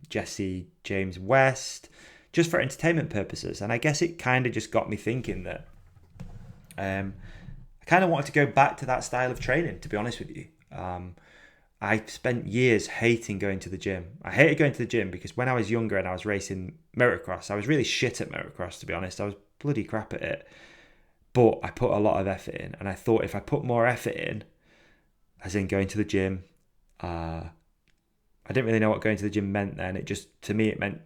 Speaker 1: Jesse James West, just for entertainment purposes. And I guess it kind of just got me thinking that I kind of wanted to go back to that style of training, to be honest with you. I spent years hating going to the gym. I hated going to the gym because when I was younger and I was racing motocross, I was really shit at motocross, to be honest. I was bloody crap at it. But I put a lot of effort in. And I thought if I put more effort in, as in going to the gym, I didn't really know what going to the gym meant then. To me, it meant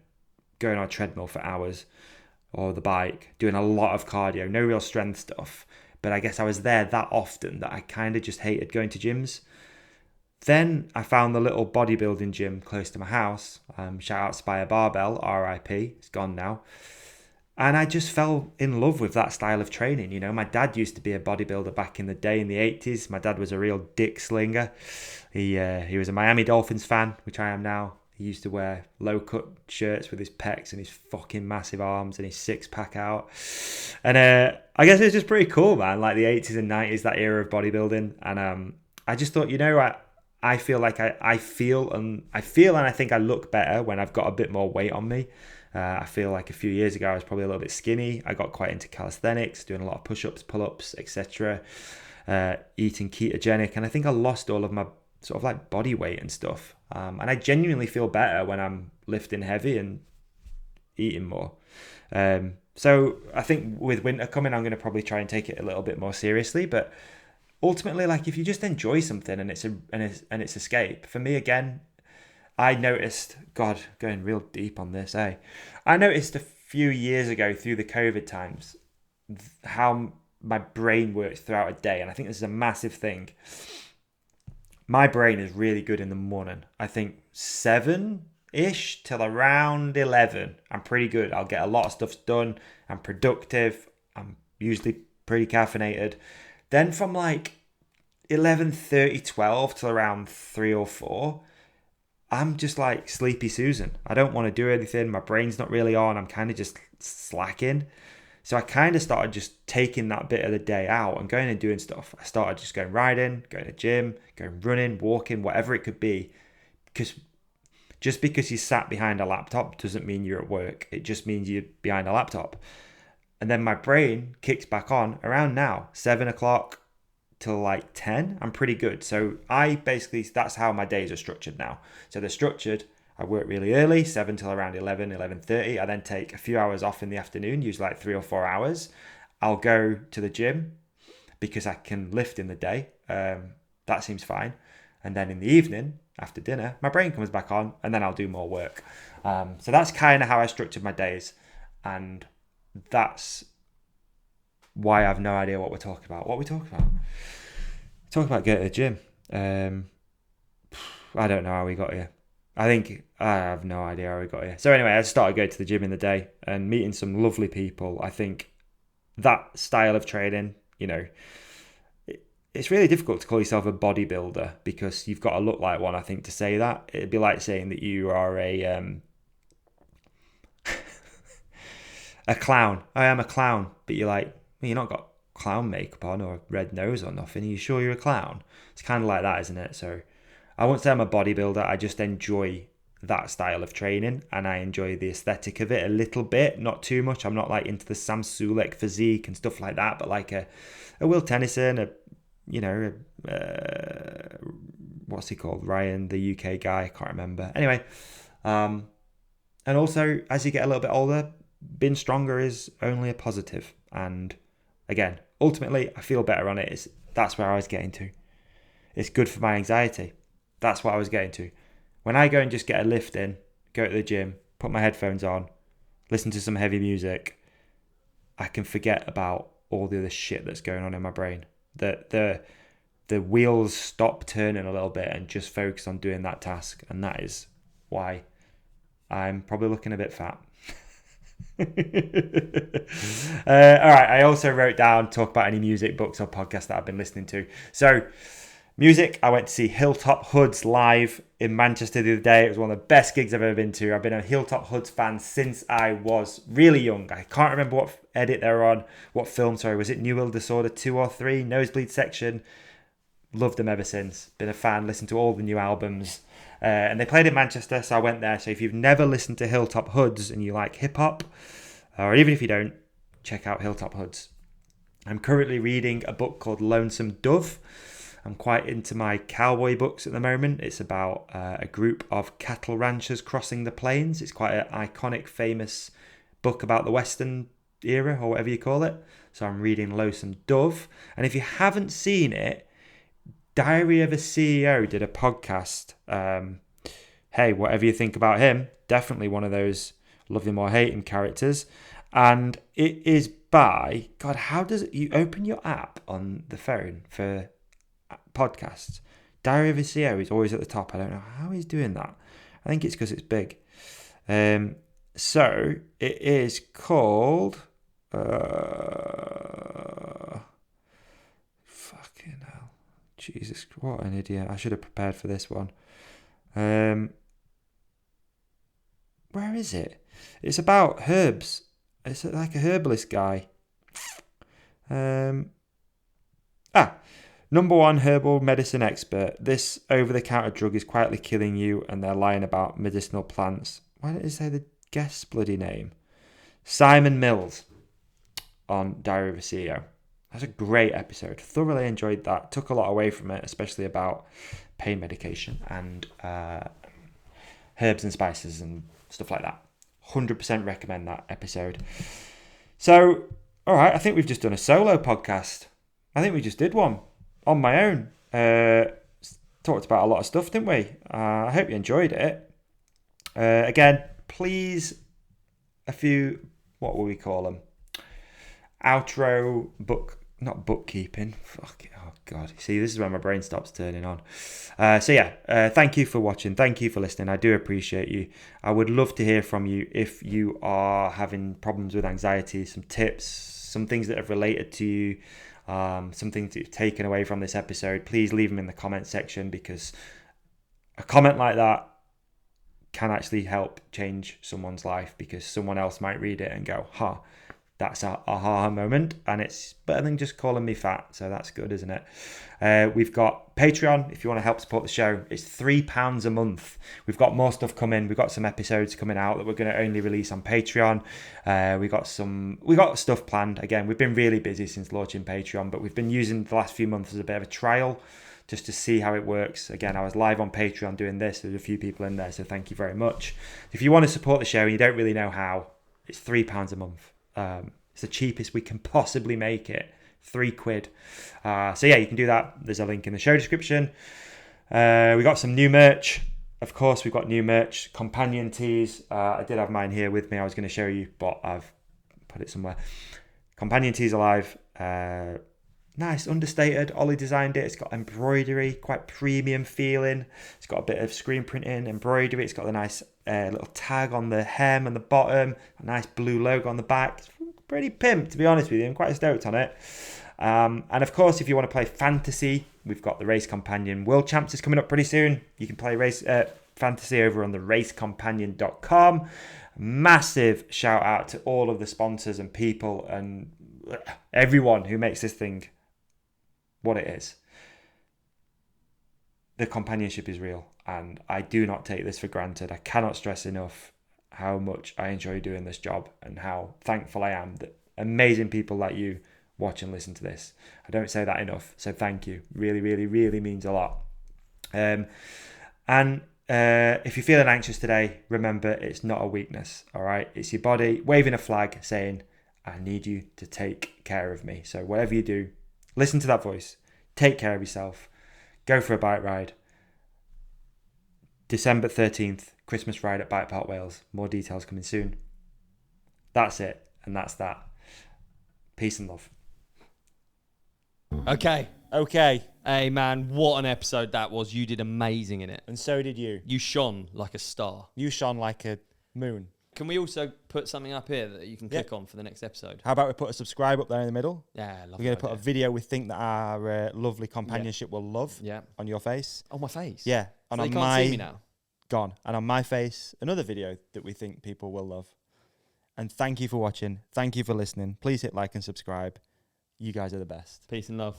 Speaker 1: going on a treadmill for hours or the bike, doing a lot of cardio, no real strength stuff. But I guess I was there that often that I kind of just hated going to gyms. Then I found the little bodybuilding gym close to my house. Shout out Spire Barbell, RIP, it's gone now. And I just fell in love with that style of training. You know, my dad used to be a bodybuilder back in the day in the 80s. My dad was a real dick slinger. He was a Miami Dolphins fan, which I am now. He used to wear low-cut shirts with his pecs and his fucking massive arms and his six-pack out. And I guess it's just pretty cool, man, like the 80s and 90s, that era of bodybuilding. And I just thought, you know, I feel like I feel and I think I look better when I've got a bit more weight on me. I feel like a few years ago I was probably a little bit skinny. I got quite into calisthenics, doing a lot of push-ups, pull-ups, etc. Eating ketogenic, and I think I lost all of my sort of like body weight and stuff. And I genuinely feel better when I'm lifting heavy and eating more. So I think with winter coming, I'm going to probably try and take it a little bit more seriously. But ultimately, like if you just enjoy something and it's escape. For me, again, I noticed, God, going real deep on this, I noticed a few years ago through the COVID times how my brain works throughout a day. And I think this is a massive thing. My brain is really good in the morning. I think 7-ish till around 11. I'm pretty good. I'll get a lot of stuff done. I'm productive. I'm usually pretty caffeinated. Then from like 11:30, 12 till around 3 or 4, I'm just like sleepy Susan. I don't want to do anything. My brain's not really on. I'm kind of just slacking. So I kind of started just taking that bit of the day out and going and doing stuff. I started just going riding, going to gym, going running, walking, whatever it could be. Because just because you sat behind a laptop doesn't mean you're at work. It just means you're behind a laptop. And then my brain kicks back on around now, 7 o'clock till like 10. I'm pretty good. So that's how my days are structured now. So they're structured. I work really early, 7 till around 11, 11:30. I then take a few hours off in the afternoon, usually like 3 or 4 hours. I'll go to the gym because I can lift in the day. That seems fine. And then in the evening, after dinner, my brain comes back on and then I'll do more work. So that's kind of how I structured my days. And that's why I have no idea what we're talking about. What are we talking about? We're talking about going to the gym. I don't know how we got here. I have no idea how we got here. So anyway, I started going to the gym in the day and meeting some lovely people. I think that style of training, you know, it's really difficult to call yourself a bodybuilder because you've got to look like one, I think, to say that. It'd be like saying that you are a clown. I am a clown, but you're like, well, you're not got clown makeup on or a red nose or nothing. Are you sure you're a clown? It's kind of like that, isn't it? So I won't say I'm a bodybuilder. I just enjoy that style of training and I enjoy the aesthetic of it a little bit, not too much. I'm not like into the Sam Sulek physique and stuff like that, but like a Will Tennyson, what's he called? Ryan, the UK guy. I can't remember. Anyway, and also as you get a little bit older, being stronger is only a positive. And again, ultimately, I feel better on it. That's where I was getting to. It's good for my anxiety. That's what I was getting to. When I go and just get a lift in, go to the gym, put my headphones on, listen to some heavy music, I can forget about all the other shit that's going on in my brain. The wheels stop turning a little bit and just focus on doing that task. And that is why I'm probably looking a bit fat. All right, I also wrote down talk about any music, books or podcasts that I've been listening to. So music, I went to see Hilltop Hoods live in Manchester the other day. It was one of the best gigs I've ever been to. I've been a Hilltop Hoods fan since I was really young. I can't remember what edit they were on, what film, sorry. Was it New World Disorder 2 or 3? Nosebleed section. Loved them ever since. Been a fan, listened to all the new albums. And they played in Manchester, so I went there. So if you've never listened to Hilltop Hoods and you like hip-hop, or even if you don't, check out Hilltop Hoods. I'm currently reading a book called Lonesome Dove. I'm quite into my cowboy books at the moment. It's about a group of cattle ranchers crossing the plains. It's quite an iconic, famous book about the Western era, or whatever you call it. So I'm reading Lonesome Dove. And if you haven't seen it, Diary of a CEO did a podcast. Hey, whatever you think about him, definitely one of those love him or hate him characters. And it is by, God, how does it, you open your app on the phone for podcasts? Diary of a CEO is always at the top. I don't know how he's doing that. I think it's because it's big. So it is called fucking hell. Jesus, what an idiot. I should have prepared for this one. Where is it? It's about herbs. It's like a herbalist guy. Number one herbal medicine expert. This over-the-counter drug is quietly killing you, and they're lying about medicinal plants. Why didn't it say the guest's bloody name? Simon Mills on Diary of a CEO. That's a great episode. Thoroughly enjoyed that. Took a lot away from it, especially about pain medication and herbs and spices and stuff like that. 100% recommend that episode. So, all right, I think we've just done a solo podcast. I think we just did one on my own. Talked about a lot of stuff, didn't we? I hope you enjoyed it. Again, please, a few, what will we call them? Outro book, not bookkeeping. Fuck it. Oh God. See, this is when my brain stops turning on. Thank you for watching. Thank you for listening. I do appreciate you. I would love to hear from you if you are having problems with anxiety, some tips, some things that have related to you, some things that you've taken away from this episode. Please leave them in the comment section, because a comment like that can actually help change someone's life, because someone else might read it and go, that's a aha moment, and it's better than just calling me fat, so that's good, isn't it? We've got Patreon if you want to help support the show. It's £3 a month. We've got more stuff coming. We've got some episodes coming out that we're going to only release on Patreon. We got stuff planned. Again, we've been really busy since launching Patreon, but we've been using the last few months as a bit of a trial just to see how it works. Again, I was live on Patreon doing this. There's a few people in there, so thank you very much. If you want to support the show and you don't really know how, it's £3 a month. It's the cheapest we can possibly make it. £3. You can do that. There's a link in the show description. We got some new merch. Of course, we've got new merch. Companion tees. I did have mine here with me. I was going to show you, but I've put it somewhere. Companion tees alive. Nice, understated. Ollie designed it. It's got embroidery, quite premium feeling. It's got a bit of screen printing, embroidery. It's got the nice little tag on the hem and the bottom. A nice blue logo on the back. It's pretty pimp, to be honest with you. I'm quite stoked on it. And of course, if you want to play fantasy, we've got the Race Companion World Champs is coming up pretty soon. You can play race fantasy over on the racecompanion.com. Massive shout out to all of the sponsors and people and everyone who makes this thing what it is. The companionship is real, and I do not take this for granted. I cannot stress enough how much I enjoy doing this job and how thankful I am that amazing people like you watch and listen to this. I don't say that enough, so thank you. Really, really, really means a lot. And if you're feeling anxious today, remember it's not a weakness, all right? It's your body waving a flag saying, I need you to take care of me. So whatever you do, listen to that voice. Take care of yourself. Go for a bike ride. December 13th, Christmas ride at Bike Park Wales. More details coming soon. That's it, and that's that. Peace and love.
Speaker 2: Okay.
Speaker 3: Okay.
Speaker 2: Hey, man, what an episode that was. You did amazing in it.
Speaker 3: And so did you.
Speaker 2: You shone like a star.
Speaker 3: You shone like a moon.
Speaker 2: Can we also put something up here that you can click on for the next episode?
Speaker 3: How about we put a subscribe up there in the middle?
Speaker 2: Yeah, I love
Speaker 3: We're going to put a video we think that our lovely companionship will love on your face.
Speaker 2: On my face?
Speaker 3: Yeah.
Speaker 2: So
Speaker 3: And
Speaker 2: they
Speaker 3: on
Speaker 2: can't see me now?
Speaker 3: Gone. And on my face, another video that we think people will love. And thank you for watching. Thank you for listening. Please hit like and subscribe. You guys are the best.
Speaker 2: Peace and love.